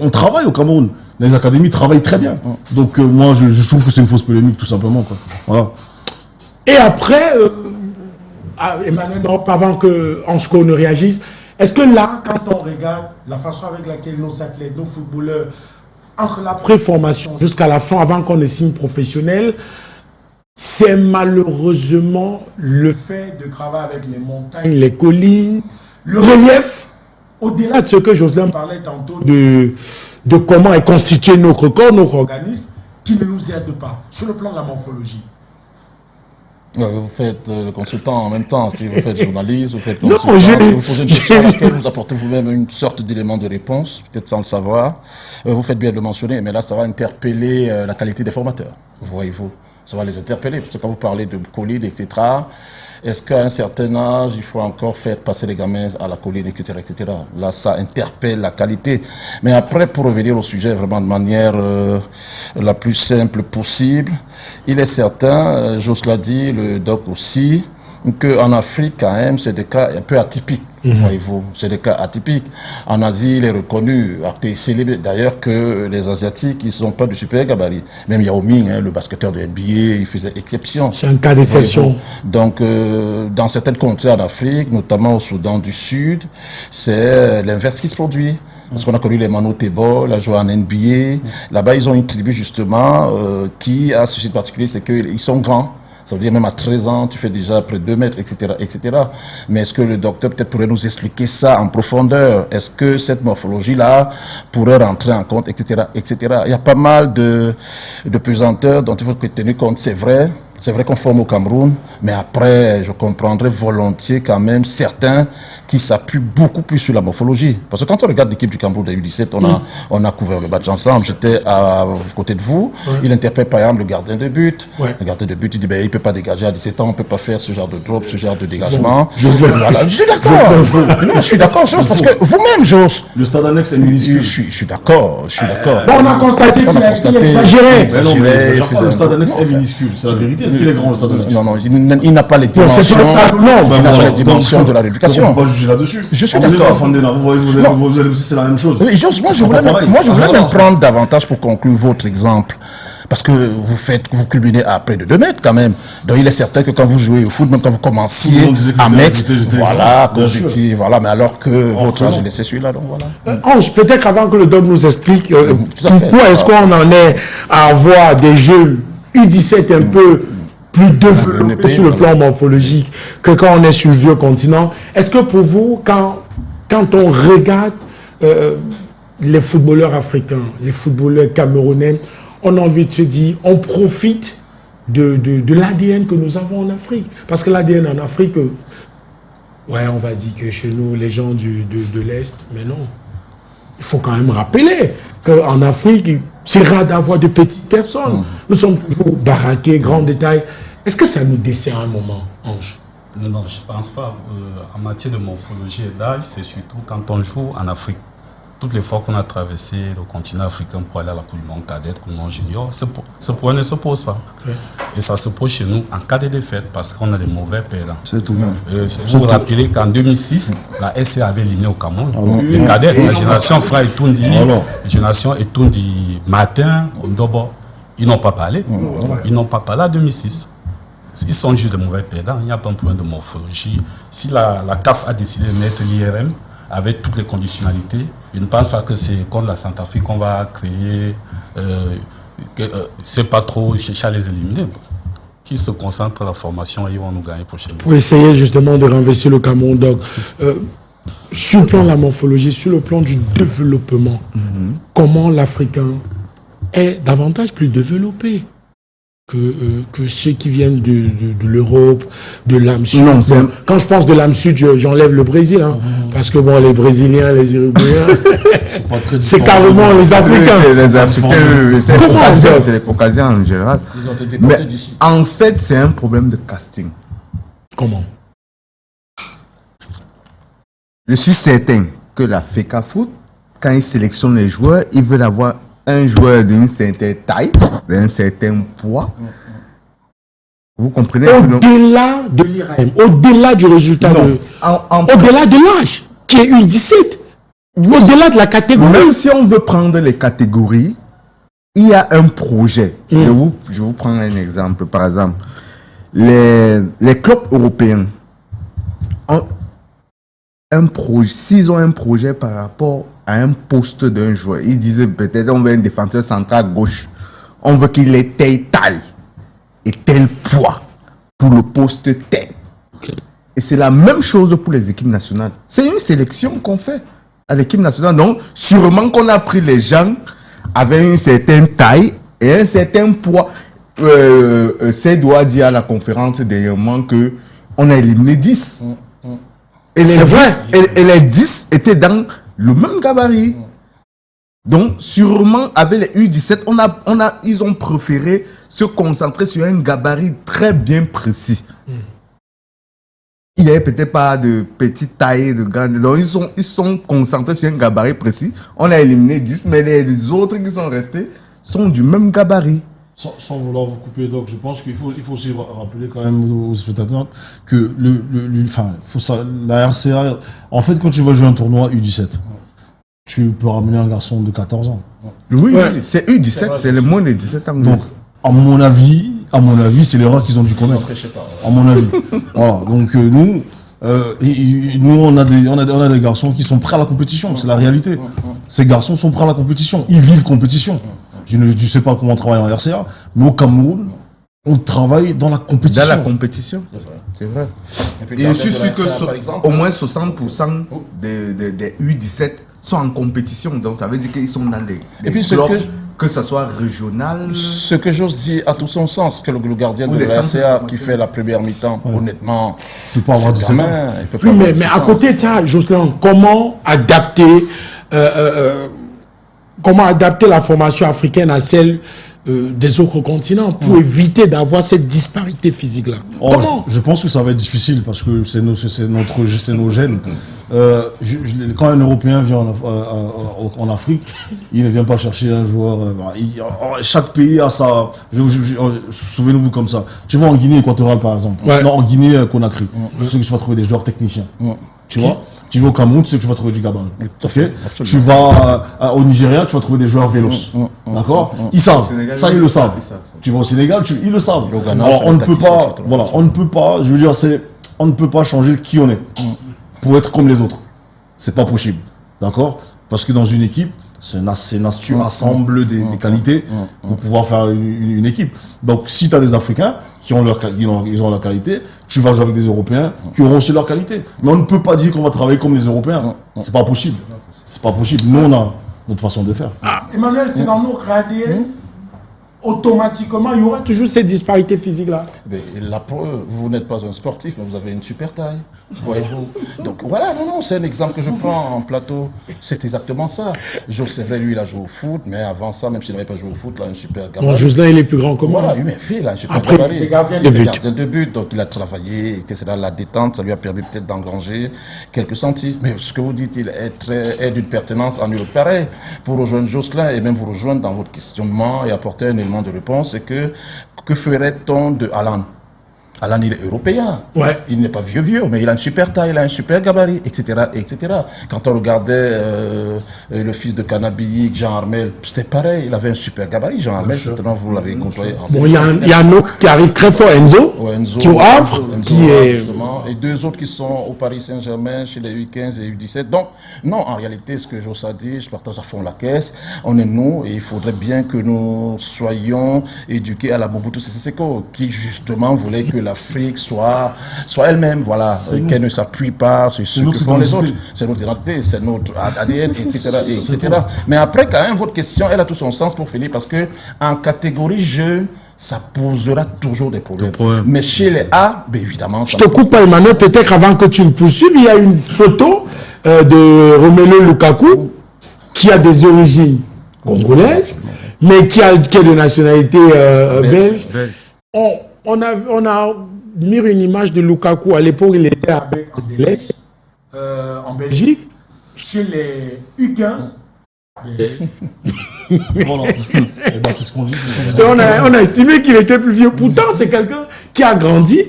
on travaille au Cameroun. Les académies travaillent très bien. Donc moi je trouve que c'est une fausse polémique tout simplement, quoi. Voilà. Et après, Emmanuel, avant que Anchko ne réagisse, est-ce que là, quand on regarde la façon avec laquelle nos athlètes, nos footballeurs, entre la pré-formation jusqu'à la fin, avant qu'on ne signe professionnel, c'est malheureusement le fait de travailler avec les montagnes, les collines, le relief, au-delà de ce que Jocelyn parlait tantôt de comment est constitué notre corps, notre organisme, qui ne nous aide pas, sur le plan de la morphologie. Vous faites le consultant en même temps, si vous faites journaliste, vous faites Non, consultant, si vous posez une question à laquelle vous apportez vous-même une sorte d'élément de réponse, peut-être sans le savoir, vous faites bien de le mentionner, mais là ça va interpeller la qualité des formateurs, voyez-vous. Ça va les interpeller, parce que quand vous parlez de colline, etc., est-ce qu'à un certain âge, il faut encore faire passer les gamins à la colline, etc., etc. Là, ça interpelle la qualité. Mais après, pour revenir au sujet vraiment de manière la plus simple possible, il est certain, Jos l'a dit, le doc aussi, qu'en Afrique, quand même, c'est des cas un peu atypiques, voyez-vous. C'est des cas atypiques. En Asie, il est reconnu, célébré d'ailleurs, que les Asiatiques, ils ne sont pas du super gabarit. Même Yao Ming, le basketteur de NBA, il faisait exception. C'est un cas d'exception. Donc, dans certaines contrées en Afrique, notamment au Soudan du Sud, c'est l'inverse qui se produit. Parce qu'on a connu les Mano Tebo, la joué en NBA. Là-bas, ils ont une tribu, justement, qui a ceci de particulier, c'est qu'ils sont grands. Ça veut dire même à 13 ans, tu fais déjà près de 2 mètres, etc., etc. Mais est-ce que le docteur peut-être pourrait nous expliquer ça en profondeur? Est-ce que cette morphologie-là pourrait rentrer en compte, etc., etc. Il y a pas mal de pesanteurs dont il faut tenir compte, c'est vrai. C'est vrai qu'on forme au Cameroun, mais après, je comprendrais volontiers quand même certains qui s'appuient beaucoup plus sur la morphologie. Parce que quand on regarde l'équipe du Cameroun de U17, on a couvert le match ensemble. J'étais à côté de vous. Il interpelle par exemple le gardien de but. Le gardien de but, il dit, il ne peut pas dégager à 17 ans, on ne peut pas faire ce genre de drop, ce genre de dégagement. Voilà. Je suis d'accord. Je suis d'accord, Jos, parce que vous-même, Jos. Le stade annexe est minuscule. Je suis d'accord. On a constaté qu'il a exagéré. Le stade annexe est minuscule, c'est la vérité. Est-ce qu'il est grand le stade annexe? Non, il n'a pas les dimensions. Il n'a pas les dimensions de la rééducation. On ne peut pas juger là-dessus. Je suis d'accord. Vous allez c'est la même chose. Oui, moi, je voulais même prendre davantage pour conclure votre exemple. Parce que vous culminez à près de 2 mètres quand même. Donc il est certain que quand vous jouez au foot, même quand vous commenciez à mettre, voilà, voilà, mais alors que votre âge, c'est celui-là, donc voilà. Ange, peut-être avant que le doc nous explique pourquoi est-ce qu'on en est à avoir des jeux U17 un peu plus développés sur le plan morphologique que quand on est sur le vieux continent. Est-ce que pour vous, quand on regarde les footballeurs africains, les footballeurs camerounais, on a envie de se dire, on profite de l'ADN que nous avons en Afrique. Parce que l'ADN en Afrique, ouais, on va dire que chez nous, les gens de l'Est, mais non. Il faut quand même rappeler qu'en Afrique, c'est rare d'avoir de petites personnes. Nous sommes toujours baraqués, grands détails. Est-ce que ça nous dessert un moment, Ange? Non, je ne pense pas. En matière de morphologie et d'âge, c'est surtout quand on joue en Afrique. Toutes les fois qu'on a traversé le continent africain pour aller à la Coupe du Monde cadette, Coupe du Monde junior, ce problème ne se pose pas. Et ça se pose chez nous en cas de défaite parce qu'on a des mauvais perdants. C'est tout. Vous vous rappelez qu'en 2006, la SCA avait éliminé au Cameroun. Les cadets, la génération Fra Etundi, la génération Etundi Martin, Ndobo, ils n'ont pas parlé. Ils n'ont pas parlé en 2006. Ils sont juste des mauvais perdants. Il n'y a pas un problème de morphologie. Si la CAF a décidé de mettre l'IRM, avec toutes les conditionnalités, je ne pense pas que c'est contre la Centrafrique qu'on va créer, c'est pas trop chercher à les éliminer. Qui se concentrent à la formation et ils vont nous gagner prochainement. Pour essayer justement de renverser le Cameroun. Donc, sur le plan de la morphologie, sur le plan du développement, comment l'Africain est davantage plus développé que ceux qui viennent de l'Europe, de l'âme sud. Non, quand je pense de l'âme sud, j'enlève le Brésil, hein, parce que bon, les Brésiliens, les Uruguayens, c'est carrément les Africains. C'est les Africains, c'est les Caucasiens en général. Ils ont été déportés d'ici. En fait, c'est un problème de casting. Comment? Je suis certain que la FECAFOOT, quand ils sélectionnent les joueurs, ils veulent avoir un joueur d'une certaine taille, d'un certain poids. Vous comprenez? Au-delà de l'IRM, au-delà du résultat, au-delà de l'âge, qui est U17, au-delà de la catégorie. Même si on veut prendre les catégories, il y a un projet. Je vous prends un exemple. Par exemple, les clubs européens ont un projet. S'ils ont un projet par rapport à un poste d'un joueur, ils disaient peut-être on veut un défenseur central gauche, on veut qu'il ait taille. et tel poids pour le poste tel. Et c'est la même chose pour les équipes nationales. C'est une sélection qu'on fait à l'équipe nationale. Donc, sûrement qu'on a pris les gens avec une certaine taille et un certain poids. Cédou a dit à la conférence dernièrement qu'on a éliminé 10. Et les 10 étaient dans le même gabarit. Donc, sûrement, avec les U17, ils ont préféré se concentrer sur un gabarit très bien précis. Il n'y avait peut-être pas de petite taille, de grande. Donc, ils sont concentrés sur un gabarit précis. On a éliminé 10, mais les autres qui sont restés sont du même gabarit. Sans vouloir vous couper, donc je pense qu'il faut aussi rappeler quand même aux spectateurs que la RCA, en fait, quand tu vas jouer un tournoi U17, tu peux ramener un garçon de 14 ans. Oui, c'est U17, c'est le moins de 17 ans. Donc, à mon avis, c'est l'erreur qu'ils ont dû commettre. À mon avis. Voilà. Donc, nous, on a des garçons qui sont prêts à la compétition. C'est la réalité. Ces garçons sont prêts à la compétition. Ils vivent compétition. Je ne sais pas comment on travaille en RCA, mais au Cameroun, on travaille dans la compétition. Dans la compétition, c'est vrai. Et je suis sûr que au moins 60% des U17 sont en compétition. Donc ça veut dire qu'ils sont dans les clubs, que ce soit régional. Ce que j'ose dire a tout son sens, que le gardien de la RCA qui fait la première mi-temps, honnêtement, c'est pas avoir 17 ans. Oui, mais à côté de ça, Jocelyn, comment adapter la formation africaine à celle des autres continents pour éviter d'avoir cette disparité physique-là? Je pense que ça va être difficile parce que c'est nos gènes. Quand un Européen vient en Afrique, il ne vient pas chercher un joueur. Chaque pays a sa. Souvenez-vous comme ça. Tu vas en Guinée équatoriale par exemple. Ouais. Non, en Guinée Conakry. Tu sais que tu vas trouver des joueurs techniciens. Tu vois? Tu vas au Cameroun, tu sais que tu vas trouver du gabarit. Okay? Tu vas au Nigeria, tu vas trouver des joueurs vélos. D'accord? Ils savent. Ça, ils le savent. Tu vas au Sénégal, ils le savent. Alors, on ne peut pas, on ne peut pas, je veux dire, on ne peut pas changer qui on est pour être comme les autres. C'est pas possible. D'accord? Parce que dans une équipe, tu assembles des qualités pour pouvoir faire une équipe. Donc, si tu as des Africains qui ont leur qualité, tu vas jouer avec des Européens qui auront aussi leur qualité. Mais on ne peut pas dire qu'on va travailler comme les Européens. C'est pas possible. C'est pas possible. Nous, on a notre façon de faire. Emmanuel, c'est dans notre ADN. Automatiquement, il y aura toujours cette disparité physique-là. La preuve, vous n'êtes pas un sportif, mais vous avez une super taille. Voyez-vous. Donc voilà, c'est un exemple que je prends en plateau. C'est exactement ça. C'est vrai, lui, il a joué au foot, mais avant ça, même s'il n'avait pas joué au foot, il a un super gabarit. Bon, Jocelyn, il est plus grand que moi. Voilà, il a un super gabarit. Il est gardien de but. Donc il a travaillé, c'est là la détente, ça lui a permis peut-être d'engranger quelques centimes. Mais ce que vous dites, il est d'une pertinence en Europe. Pareil, pour rejoindre Jocelyn et même vous rejoindre dans votre questionnement et apporter un élément de réponse, c'est que ferait-on de Alan? Alan, il est européen. Ouais. Il n'est pas vieux, mais il a une super taille, il a un super gabarit, etc. etc. Quand on regardait le fils de Canabi, Jean Armel, c'était pareil, il avait un super gabarit. Jean Armel, certainement, vous l'avez côtoyé. Bon, il y a un autre qui arrive très fort, Enzo, qui au Havre, qui est... Justement, et deux autres qui sont au Paris Saint-Germain, chez les U15 et U17. Donc, non, en réalité, ce que Joss a dit, je partage à fond la caisse. On est nous, et il faudrait bien que nous soyons éduqués à la Mobutu Sese Seko, qui justement voulait que l'Afrique soit elle-même, voilà, qu'elle ne s'appuie pas sur ce que font les autres. C'est notre identité, c'est notre ADN, etc., etc. Mais après, quand même, votre question, elle a tout son sens pour Philippe, parce que en catégorie jeu, ça posera toujours des problèmes. Mais chez les A, évidemment... Je te coupe pas, Emmanuel, peut-être avant que tu me poursuives, il y a une photo de Romelu Lukaku qui a des origines congolaises, mais qui est de nationalité belge. On a mis une image de Lukaku. À l'époque, il était avec Anderlecht en Belgique, chez les U15. Voilà. C'est ce qu'on dit. On a estimé qu'il était plus vieux. Pourtant, c'est quelqu'un qui a grandi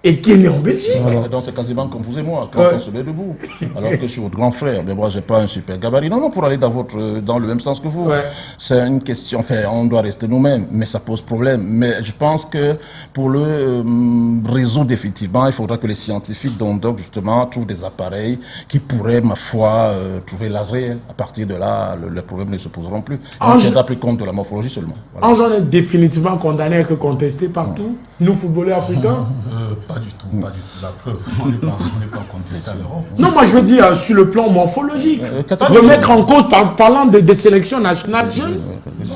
et qui est né en Belgique. Voilà. Donc c'est quasiment comme vous et moi, quand on se met debout. Alors que je suis votre grand frère, mais moi j'ai pas un super gabarit. Non, pour aller dans le même sens que vous. Ouais. C'est une question, enfin, on doit rester nous-mêmes, mais ça pose problème. Mais je pense que pour le réseau définitivement, il faudra que les scientifiques d'Ondoc, justement, trouvent des appareils qui pourraient, ma foi, trouver l'âge réel. À partir de là, les problèmes ne se poseront plus. On ne tiendra plus compte de la morphologie seulement. Voilà. Ange, on est définitivement condamné à être contesté partout, nous footballeurs africains. Pas du tout, pas du tout. La preuve, on n'est pas contesté à l'Europe. Non, moi je veux dire sur le plan morphologique. catégorique. Remettre en cause, parlant des sélections nationales jeunes.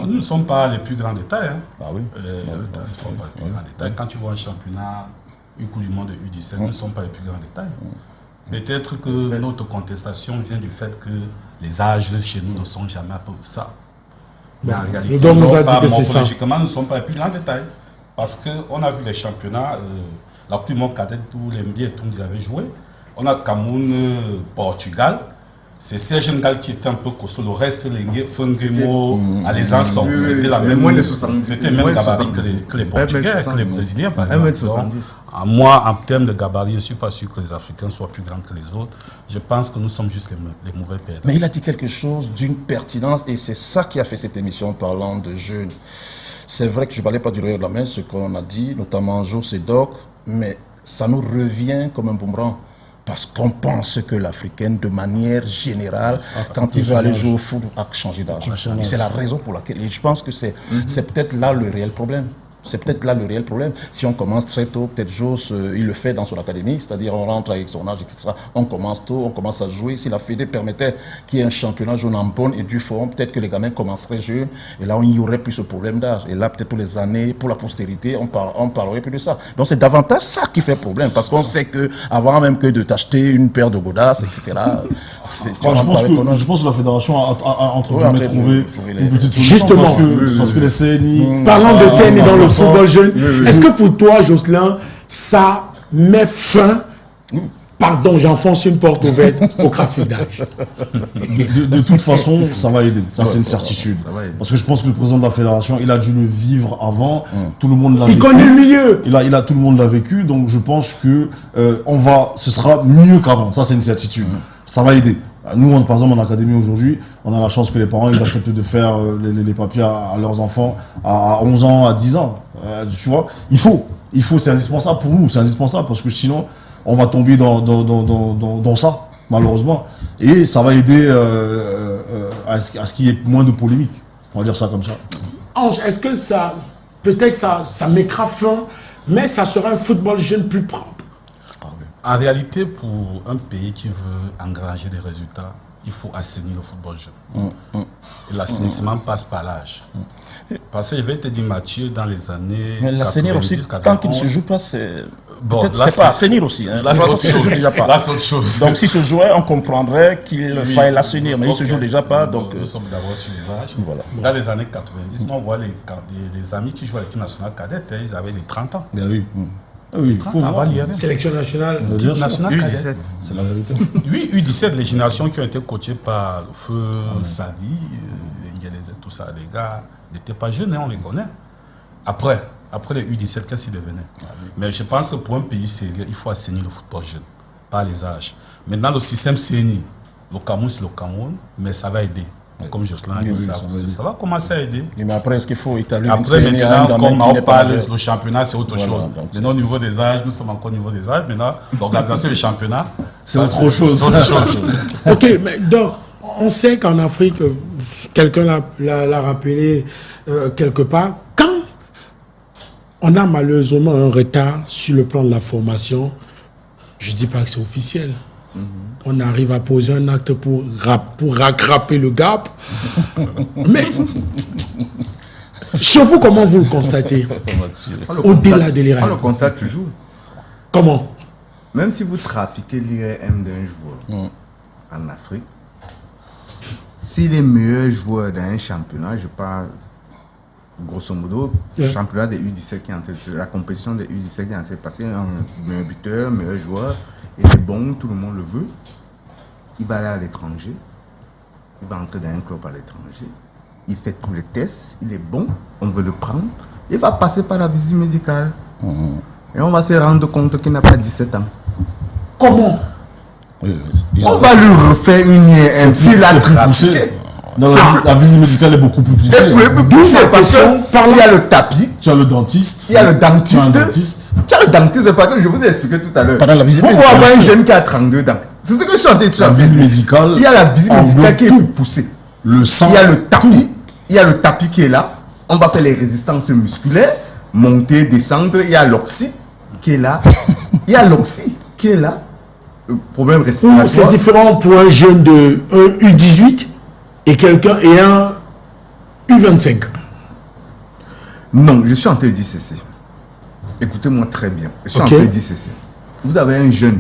Nous ne sommes pas les plus grands détails. Hein. Ah oui. Nous ne sommes pas les plus grands détails. Quand tu vois un championnat, une Coupe du Monde de U17, nous ne sommes pas les plus grands détails. Peut-être que notre contestation vient du fait que les âges chez nous ne sont jamais à peu ça. Mais en réalité, nous nous ne sommes pas les plus grands détails. Parce qu'on a vu les championnats, la Coupe du Monde cadette, tous les NBA et tout, ils avaient joué. On a Cameroun, Portugal. C'est Serge Ngal qui était un peu costaud. Le reste, les Fungemo, Alezanson, c'était la même. C'était le même gabarit que les Portugais, que les Brésiliens, par exemple. Donc, moi, en termes de gabarit, je ne suis pas sûr que les Africains soient plus grands que les autres. Je pense que nous sommes juste les mauvais perdants. Mais il a dit quelque chose d'une pertinence, et c'est ça qui a fait cette émission parlant de jeunes. C'est vrai que je ne parlais pas du revers de la main, ce qu'on a dit, notamment Joe Sedok, mais ça nous revient comme un boomerang. Parce qu'on pense que l'Africaine, de manière générale, quand il veut aller jouer au foot, a changé d'âge. Et c'est la raison pour laquelle, et je pense que c'est peut-être là le réel problème. C'est peut-être là le réel problème. Si on commence très tôt, peut-être Joss, il le fait dans son académie, c'est-à-dire on rentre avec son âge, etc. On commence tôt, on commence à jouer. Si la Fédé permettait qu'il y ait un championnat jaune en bonne et due forme, peut-être que les gamins commenceraient jeunes, et là, il n'y aurait plus ce problème d'âge. Et là, peut-être pour les années, pour la postérité, on parlerait plus de ça. Donc c'est davantage ça qui fait problème, parce qu'on sait que avant même que de t'acheter une paire de godasses, etc., je pense que la fédération a entre guillemets trouvé une petite solution. Justement, parce que les CNI... Parlant de CNI dans le football jeune, est-ce que pour toi, Jocelyn, ça met fin, pardon, j'enfonce une porte ouverte au trafic d'âge? De toute façon, ça va aider. Ça, c'est une certitude. Parce que je pense que le président de la fédération, il a dû le vivre avant. Tout le monde l'a vécu. Il connaît le milieu. Tout le monde l'a vécu. Donc, je pense que ce sera mieux qu'avant. Ça, c'est une certitude. Ça va aider. Nous, par exemple, en académie aujourd'hui, on a la chance que les parents ils acceptent de faire les papiers à leurs enfants à 11 ans, à 10 ans. Tu vois, il faut, c'est indispensable pour nous, c'est indispensable parce que sinon, on va tomber dans ça, malheureusement. Et ça va aider à ce qu'il y ait moins de polémiques. On va dire ça comme ça. Ange, est-ce que peut-être ça mettra fin, mais ça sera un football jeune plus propre? En réalité, pour un pays qui veut engranger des résultats, il faut assainir le football jeune. Et l'assainissement passe par l'âge. Parce que je vais te dire, Mathieu, dans les années. Mais l'assainir aussi, tant qu'il ne se joue pas, c'est. Bon, c'est pas assainir aussi. Hein. Là, c'est autre chose. Là, c'est autre chose. Donc, s'il se jouait, on comprendrait qu'il fallait l'assainir. Mais il ne se joue déjà pas. Donc, nous sommes d'abord sur les âges. Voilà. Dans les années 90, on voit les amis qui jouent à l'équipe nationale cadette, ils avaient les 30 ans. Bien oui. Oui, il faut voir. Sélection nationale. Nationale cadette. C'est la vérité. Oui, U17, les générations qui ont été coachées par le feu Sadi, tout ça, les gars n'étaient pas jeunes, hein, on les connaît. Après les U17, qu'est-ce qu'ils devenaient? Mais je pense que pour un pays sérieux, il faut assainir le football jeune, pas les âges. Maintenant, le système CNI, le Cameroun, c'est le Cameroun, mais ça va aider. Comme Jocelyn a dit, ça va commencer à aider. Mais après, est-ce qu'il faut établir une CNI? Après, maintenant, comme on parle, le championnat, c'est autre chose. Maintenant, au niveau des âges, nous sommes encore au niveau des âges. Maintenant, l'organisation du championnat, c'est autre chose. Ok, mais donc, on sait qu'en Afrique, quelqu'un l'a rappelé quelque part, quand on a malheureusement un retard sur le plan de la formation, je ne dis pas que c'est officiel. On arrive à poser un acte pour rattraper le gap. Mais chez vous, comment vous le constatez? Au-delà de l'IRM. On le constate toujours. Comment? Même si vous trafiquez l'IRM d'un joueur en Afrique, si les meilleurs joueurs d'un championnat, je parle grosso modo, le championnat des U17 qui est en train de la compétition des U17 qui est en train de passer, un meilleur buteur, meilleur joueur, il est bon, tout le monde le veut. Il va aller à l'étranger. Il va entrer dans un club à l'étranger. Il fait tous les tests. Il est bon. On veut le prendre. Il va passer par la visite médicale. Et on va se rendre compte qu'il n'a pas 17 ans. Comment? On va lui refaire une IM s'il a trafiqué. Non, la visite médicale est beaucoup plus poussée. Parce qu'il y a le tapis, Tu as le dentiste. il y a le dentiste. Tu as un dentiste. Tu as le dentiste, parce que je vous ai expliqué tout à l'heure. Pendant la visite Vous pouvez médicale, avoir un jeune qui a 32 dents. C'est ce que je suis en train de dire. La visite médicale. Il y a la visite médicale englobe qui est tout. plus poussée. Le sang. Il y a le tapis. Il y a le tapis qui est là. On va faire les résistances musculaires. Monter, descendre. Il y a l'oxy qui est là. Il y a l'oxy qui est là. Problème C'est respiratoire. différent pour un jeune de un U18 et quelqu'un et un U25. Non, je suis en train de dire ceci. Écoutez-moi très bien. Je suis en Ok. train de dire ceci. Vous avez un jeune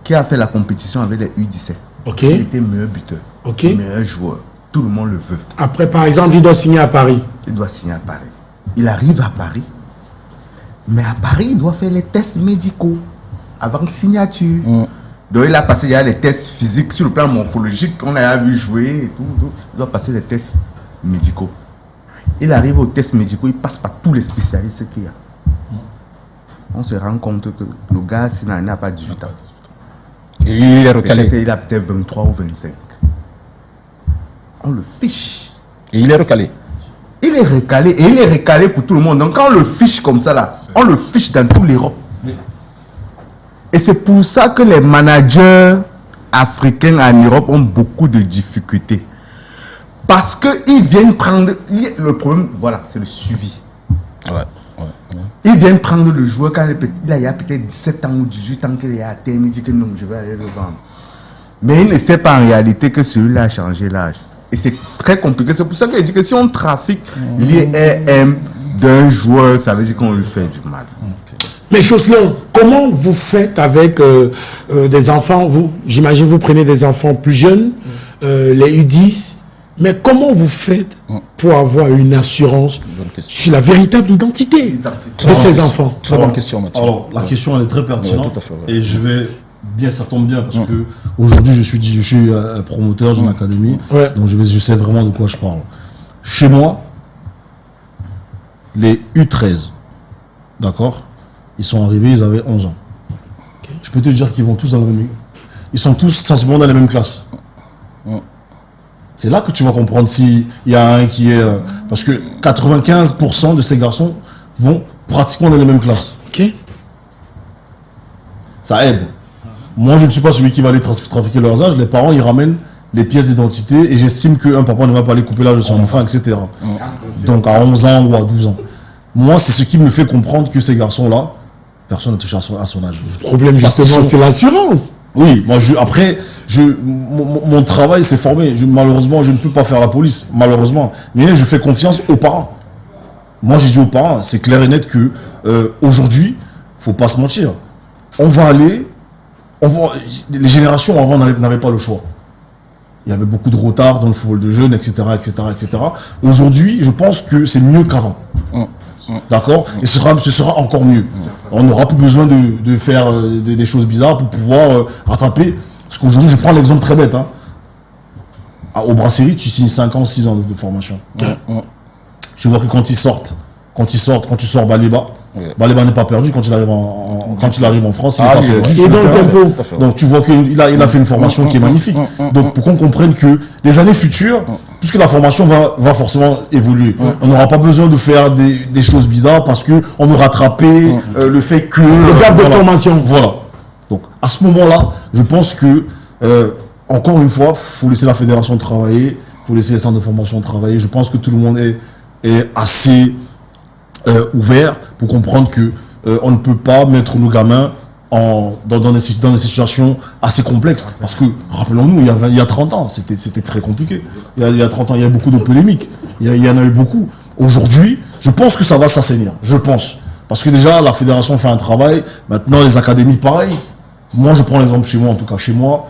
qui a fait la compétition avec les U17. Ok. Il était meilleur buteur. Ok. Meilleur joueur. Tout le monde le veut. Après, par exemple, il doit signer à Paris. Il doit signer à Paris. Il arrive à Paris. Mais à Paris, il doit faire les tests médicaux avant signature. Donc il a passé déjà les tests physiques sur le plan morphologique qu'on a vu jouer et tout. Il doit passer les tests médicaux. Il arrive aux tests médicaux, il passe par tous les spécialistes qu'il y a. On se rend compte que le gars, s'il n'a pas 18 ans, Et il est recalé. il a peut-être 23 ou 25. On le fiche. Et il est recalé. Il est recalé et il est recalé pour tout le monde. Donc quand on le fiche comme ça là, on le fiche dans toute l'Europe. Et c'est pour ça que les managers africains en Europe ont beaucoup de difficultés. Parce qu'ils viennent prendre... Le problème, voilà, c'est le suivi. Ils viennent prendre le joueur quand il a peut-être 17 ans ou 18 ans qu'il est à terme. Il dit que non, je vais aller le vendre. Mais il ne sait pas en réalité que celui-là a changé l'âge. Et c'est très compliqué. C'est pour ça qu'il dit que si on trafique l'IRM d'un joueur, ça veut dire qu'on lui fait du mal. Mais Jocelyn, comment vous faites avec des enfants? J'imagine vous prenez des enfants plus jeunes, les U10, mais comment vous faites pour avoir une assurance sur la véritable identité de ces enfants? Très bonne question, Mathieu. Alors, la question, elle est très pertinente. Ouais, tout à fait, ouais. Et je vais bien, ça tombe bien parce que aujourd'hui, je suis promoteur d'une académie. Ouais. Donc, je sais vraiment de quoi je parle. Chez moi, les U13, d'accord, ils sont arrivés, ils avaient 11 ans. Je peux te dire qu'ils vont tous dans la même... Ils sont tous sensiblement dans la même classe. C'est là que tu vas comprendre s'il y a un qui est... parce que 95% de ces garçons vont pratiquement dans les mêmes classes. Ok. Ça aide. Moi, je ne suis pas celui qui va aller trafiquer leurs âges. Les parents, ils ramènent les pièces d'identité et j'estime qu'un papa ne va pas aller couper l'âge de son enfant, etc. Donc, à 11 ans ou à 12 ans. Moi, c'est ce qui me fait comprendre que ces garçons-là, personne ne touche à son âge. Le problème, justement, c'est l'assurance. Oui, moi, mon travail, c'est formé. Malheureusement, je ne peux pas faire la police, malheureusement. Mais je fais confiance aux parents. Moi, j'ai dit aux parents, c'est clair et net que aujourd'hui, il ne faut pas se mentir. Les générations avant n'avaient pas le choix. Il y avait beaucoup de retard dans le football de jeunes, etc., etc., etc. Aujourd'hui, je pense que c'est mieux qu'avant. D'accord? Et ce sera encore mieux. On n'aura plus besoin de faire des choses bizarres pour pouvoir rattraper. Parce qu'aujourd'hui, je prends l'exemple très bête. Hein. Au Brasserie, tu signes 5 ans, 6 ans de formation. Tu vois que quand tu sors Baléba, Baléba n'est pas perdu quand il arrive en France, il n'est pas perdu. Et dans le tempo. Donc tu vois qu'il a fait une formation qui est magnifique. Donc pour qu'on comprenne que les années futures, puisque la formation va forcément évoluer, on n'aura pas besoin de faire des choses bizarres parce qu'on veut rattraper le fait que... Le gap de formation. Voilà. Donc à ce moment-là, je pense que, encore une fois, il faut laisser la fédération travailler, il faut laisser les centres de formation travailler. Je pense que tout le monde est assez ouvert pour comprendre que on ne peut pas mettre nos gamins dans des situations assez complexes. Parce que, rappelons-nous, il y a 30 ans, c'était très compliqué. Il y a 30 ans, il y a beaucoup de polémiques. Il y en a eu beaucoup. Aujourd'hui, je pense que ça va s'assainir. Je pense. Parce que déjà, la fédération fait un travail. Maintenant, les académies, pareil. Moi, je prends l'exemple chez moi, en tout cas. Chez moi,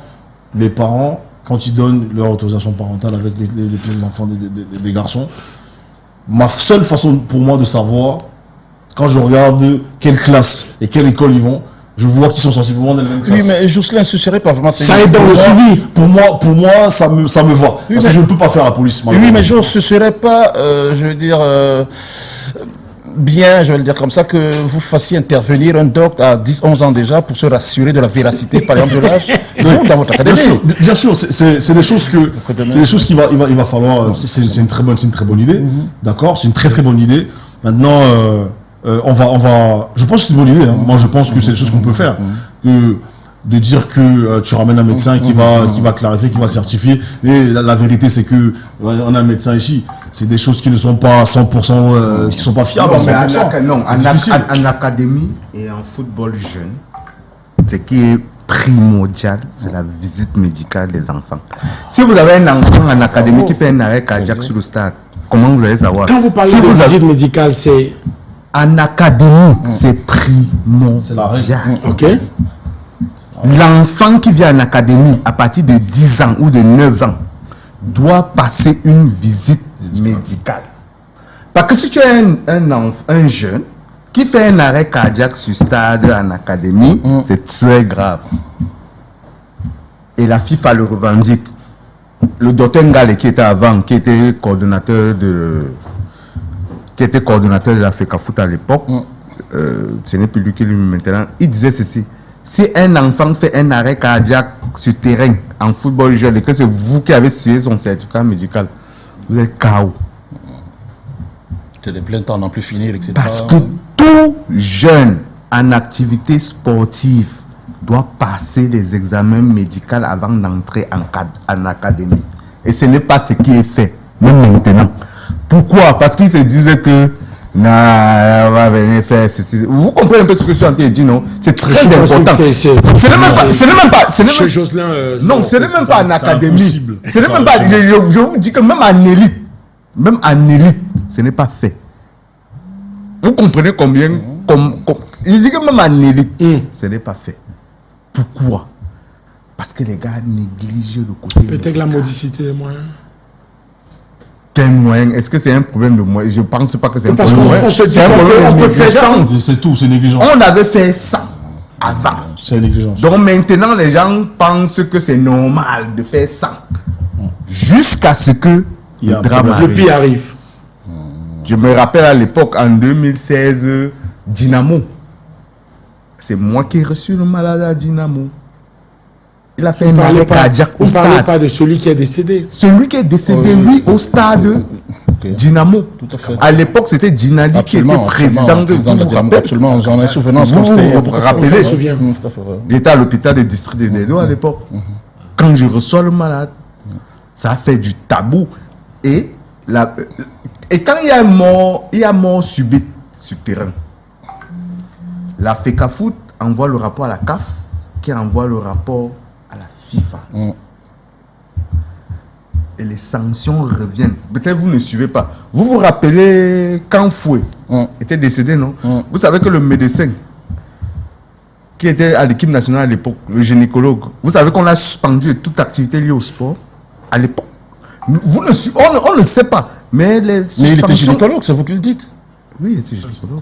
les parents, quand ils donnent leur autorisation parentale avec les enfants des garçons, ma seule façon pour moi de savoir, quand je regarde quelle classe et quelle école ils vont, je vois qu'ils sont sensiblement dans les mêmes classes. Oui, mais Jocelyn, ce serait pas vraiment... Ça aide dans le suivi. Pour moi, ça me va. Parce que je ne peux pas faire la police. Oui, mais ce serait pas, je veux dire... bien, je vais le dire comme ça, que vous fassiez intervenir un docteur à 10-11 ans déjà pour se rassurer de la véracité, par exemple, de l'âge, vous, dans votre académie. Bien sûr, c'est des choses qu'il va falloir. C'est une très bonne idée, d'accord. C'est une très bonne idée. Maintenant, on va. Je pense que c'est une bonne idée. Hein. Moi, je pense que c'est des choses qu'on peut faire. De dire que tu ramènes un médecin qui va clarifier, qui va certifier. Et la vérité, c'est que on a un médecin ici. C'est des choses qui ne sont pas 100%, qui sont pas fiables. En académie et en football jeune, ce qui est primordial, c'est la visite médicale des enfants. Si vous avez un enfant en académie qui fait un arrêt cardiaque sur le stade, comment vous allez savoir? Quand vous parlez de visite médicale, c'est... En académie, c'est primordial. Ok. L'enfant qui vient en académie à partir de 10 ans ou de 9 ans doit passer une visite médicale. Parce que si tu as un jeune qui fait un arrêt cardiaque sur stade en académie, c'est très grave. Et la FIFA le revendique. Le docteur Ngale qui était avant, qui était coordonnateur de la FECAFOOT à l'époque, ce n'est plus lui qui est maintenant, il disait ceci: si un enfant fait un arrêt cardiaque sur terrain en football jeune et que c'est vous qui avez signé son certificat médical, vous êtes KO. C'est des plaintes à n'en plus finir, etc. Parce que tout jeune en activité sportive doit passer des examens médicaux avant d'entrer en académie. Et ce n'est pas ce qui est fait, même maintenant. Pourquoi? Parce qu'ils se disaient que on va venir faire ceci. Vous comprenez un peu ce que je suis en train de dire, non? C'est très important. Ce n'est même pas en académie. Ce n'est même pas. Je vous dis que même en élite, ce n'est pas fait. Vous comprenez combien? Je dis que même en élite, ce n'est pas fait. Pourquoi? Parce que les gars négligent le côté. Peut-être la modicité des moyens. Quel moyen? Est-ce que c'est un problème de moyens? Je ne pense pas que c'est un problème de moyens. C'est un problème de négligence. C'est tout, c'est négligence. On avait fait ça avant. C'est négligence. Donc maintenant, les gens pensent que c'est normal de faire ça. Jusqu'à ce que le drame arrive. Le pire arrive. Je me rappelle à l'époque, en 2016, Dynamo. C'est moi qui ai reçu le malade à Dynamo. Il a fait un arrêt cardiaque au stade. On ne parlait pas de celui qui est décédé. Celui qui est décédé, oui, au stade Dynamo. Tout à fait. À l'époque, c'était Djinali qui était président de Dynamo. Absolument, j'en ai souvenance. Vous vous rappelez? Il était à l'hôpital de district de Dedo à l'époque. Quand je reçois le malade, ça a fait du tabou. Et quand il y a mort subite sur terrain, la FECAFOOT envoie le rapport à la CAF, qui envoie le rapport à la FIFA. Et les sanctions reviennent. Peut-être vous ne suivez pas. Vous vous rappelez quand Foué était décédé, non? Vous savez que le médecin qui était à l'équipe nationale à l'époque, le gynécologue, vous savez qu'on a suspendu toute activité liée au sport à l'époque. On ne sait pas. Mais il était gynécologue, c'est vous qui le dites. Oui, il était gynécologue.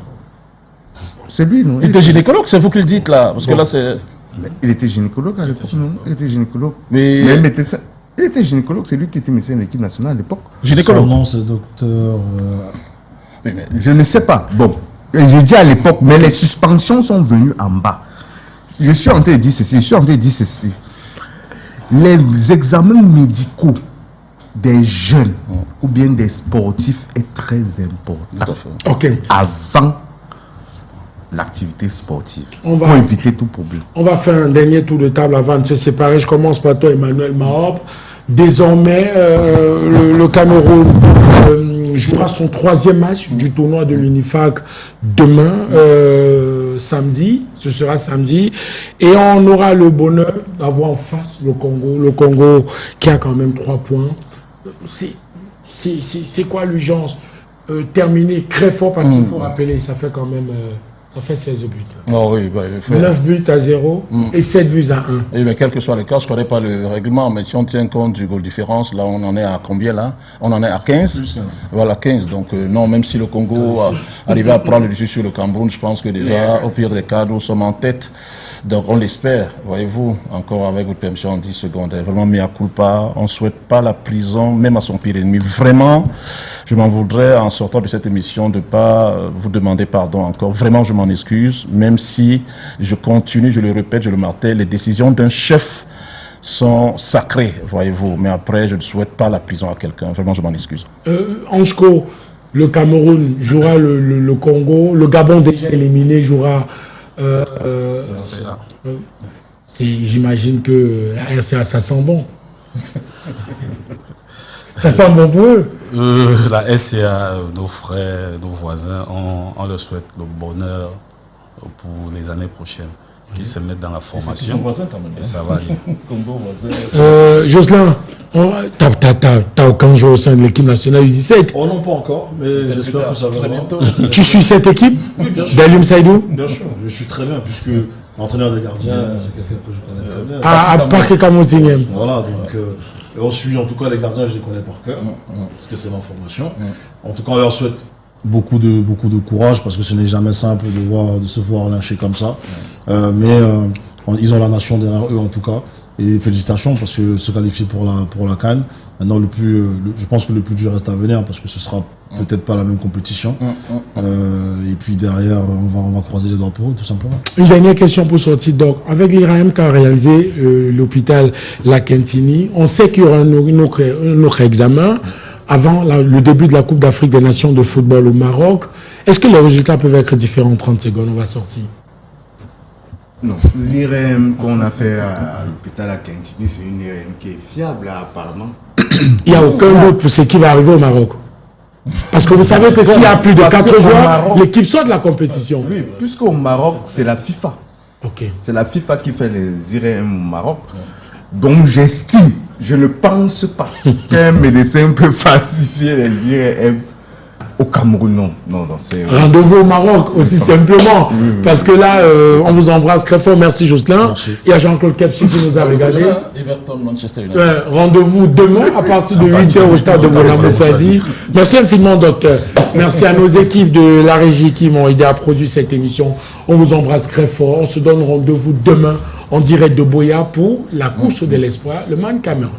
C'est lui, non? Il était gynécologue, c'est vous qui le dites là. Parce que là, c'est. Il était gynécologue à l'époque, non? Il était gynécologue. Mais il était gynécologue, c'est lui qui était médecin de l'équipe nationale à l'époque. Gynécologue. Non, c'est docteur. Je ne sais pas. Bon, j'ai dit à l'époque, mais les suspensions sont venues en bas. Je suis en train de dire ceci. Les examens médicaux des jeunes ou bien des sportifs est très important. Ok. Avant l'activité sportive. Pour éviter tout problème. On va faire un dernier tour de table avant de se séparer. Je commence par toi, Emmanuel Mahop. Désormais, le Cameroun jouera son 3e match du tournoi de l'UNIFAC demain, samedi. Ce sera samedi. Et on aura le bonheur d'avoir en face le Congo. Le Congo qui a quand même 3 points. C'est quoi l'urgence? Terminer très fort parce qu'il faut rappeler, ça fait quand même Ça fait 16 buts. Oh oui, bah, 9 buts à 0 et 7 buts à 1. Et mais quel que soit le cas, je ne connais pas le règlement, mais si on tient compte du goal différence, là on en est à combien là? On en est à 15. Voilà, 15. Donc non, même si le Congo arrivait à prendre le dessus sur le Cameroun, je pense que déjà, au pire des cas, nous sommes en tête. Donc on l'espère, voyez-vous, encore avec votre permission en 10 secondes. Vraiment, mea culpa, on ne souhaite pas la prison, même à son pire ennemi. Vraiment, je m'en voudrais en sortant de cette émission de ne pas vous demander pardon encore. Vraiment, je m'en excuse, même si je continue, je le répète, je le martèle, les décisions d'un chef sont sacrées, voyez-vous. Mais après, je ne souhaite pas la prison à quelqu'un. Vraiment, je m'en excuse. Anchko, le Cameroun jouera le Congo, le Gabon déjà éliminé jouera... J'imagine que la RCA, ça sent bon. Ça sent bon pour eux. La SCA, nos frères, nos voisins, on leur souhaite le bonheur pour les années prochaines. Qu'ils se mettent dans la formation. Et ça va aller. Jocelyn, t'as aucun joueur au sein de l'équipe nationale U17? Oh non, pas encore, mais j'espère que ça va bientôt. Tu suis cette équipe? Oui, bien sûr. Dalium Saïdou? Bien sûr, je suis très bien, puisque l'entraîneur des gardiens, c'est quelqu'un que je connais très bien. À Parc Camontinième. Voilà, donc on suit, en tout cas, les gardiens, je les connais par cœur, parce que c'est ma formation. En tout cas, on leur souhaite beaucoup de courage, parce que ce n'est jamais simple de se voir lyncher comme ça. Mais ils ont la nation derrière eux, en tout cas. Et félicitations, parce que se qualifier pour la CAN. Maintenant, je pense que le plus dur reste à venir, parce que ce sera peut-être pas la même compétition. Et puis derrière, on va croiser les doigts pour eux, tout simplement. Une dernière question pour sortir, Doc. Avec l'IRAM qu'a réalisé l'hôpital La Quintini, on sait qu'il y aura un autre examen avant le début de la Coupe d'Afrique des Nations de football au Maroc. Est-ce que les résultats peuvent être différents en 30 secondes? On va sortir. Non, l'IRM qu'on a fait à l'hôpital à Quintini, c'est une IRM qui est fiable, apparemment. Il n'y a aucun doute pour ce qui va arriver au Maroc. Parce que vous savez que s'il y a plus de 4 joueurs, l'équipe sort de la compétition. Oui, puisqu'au Maroc, c'est la FIFA. Okay. C'est la FIFA qui fait les IRM au Maroc. Donc j'estime, je ne pense pas qu'un médecin peut falsifier les IRM au Cameroun. Non, c'est... Rendez-vous au Maroc aussi simplement. Parce que là, on vous embrasse très fort. Merci Jocelyn. Merci. Et à Jean-Claude Kepsi qui nous a régalé. Everton, Manchester United. Rendez-vous demain à partir de 8h au stade de Bonambo-Sadi. Merci infiniment, docteur. Merci à nos équipes de la régie qui m'ont aidé à produire cette émission. On vous embrasse très fort. On se donne rendez-vous demain en direct de Boya pour la course de l'espoir, le Man Cameroun.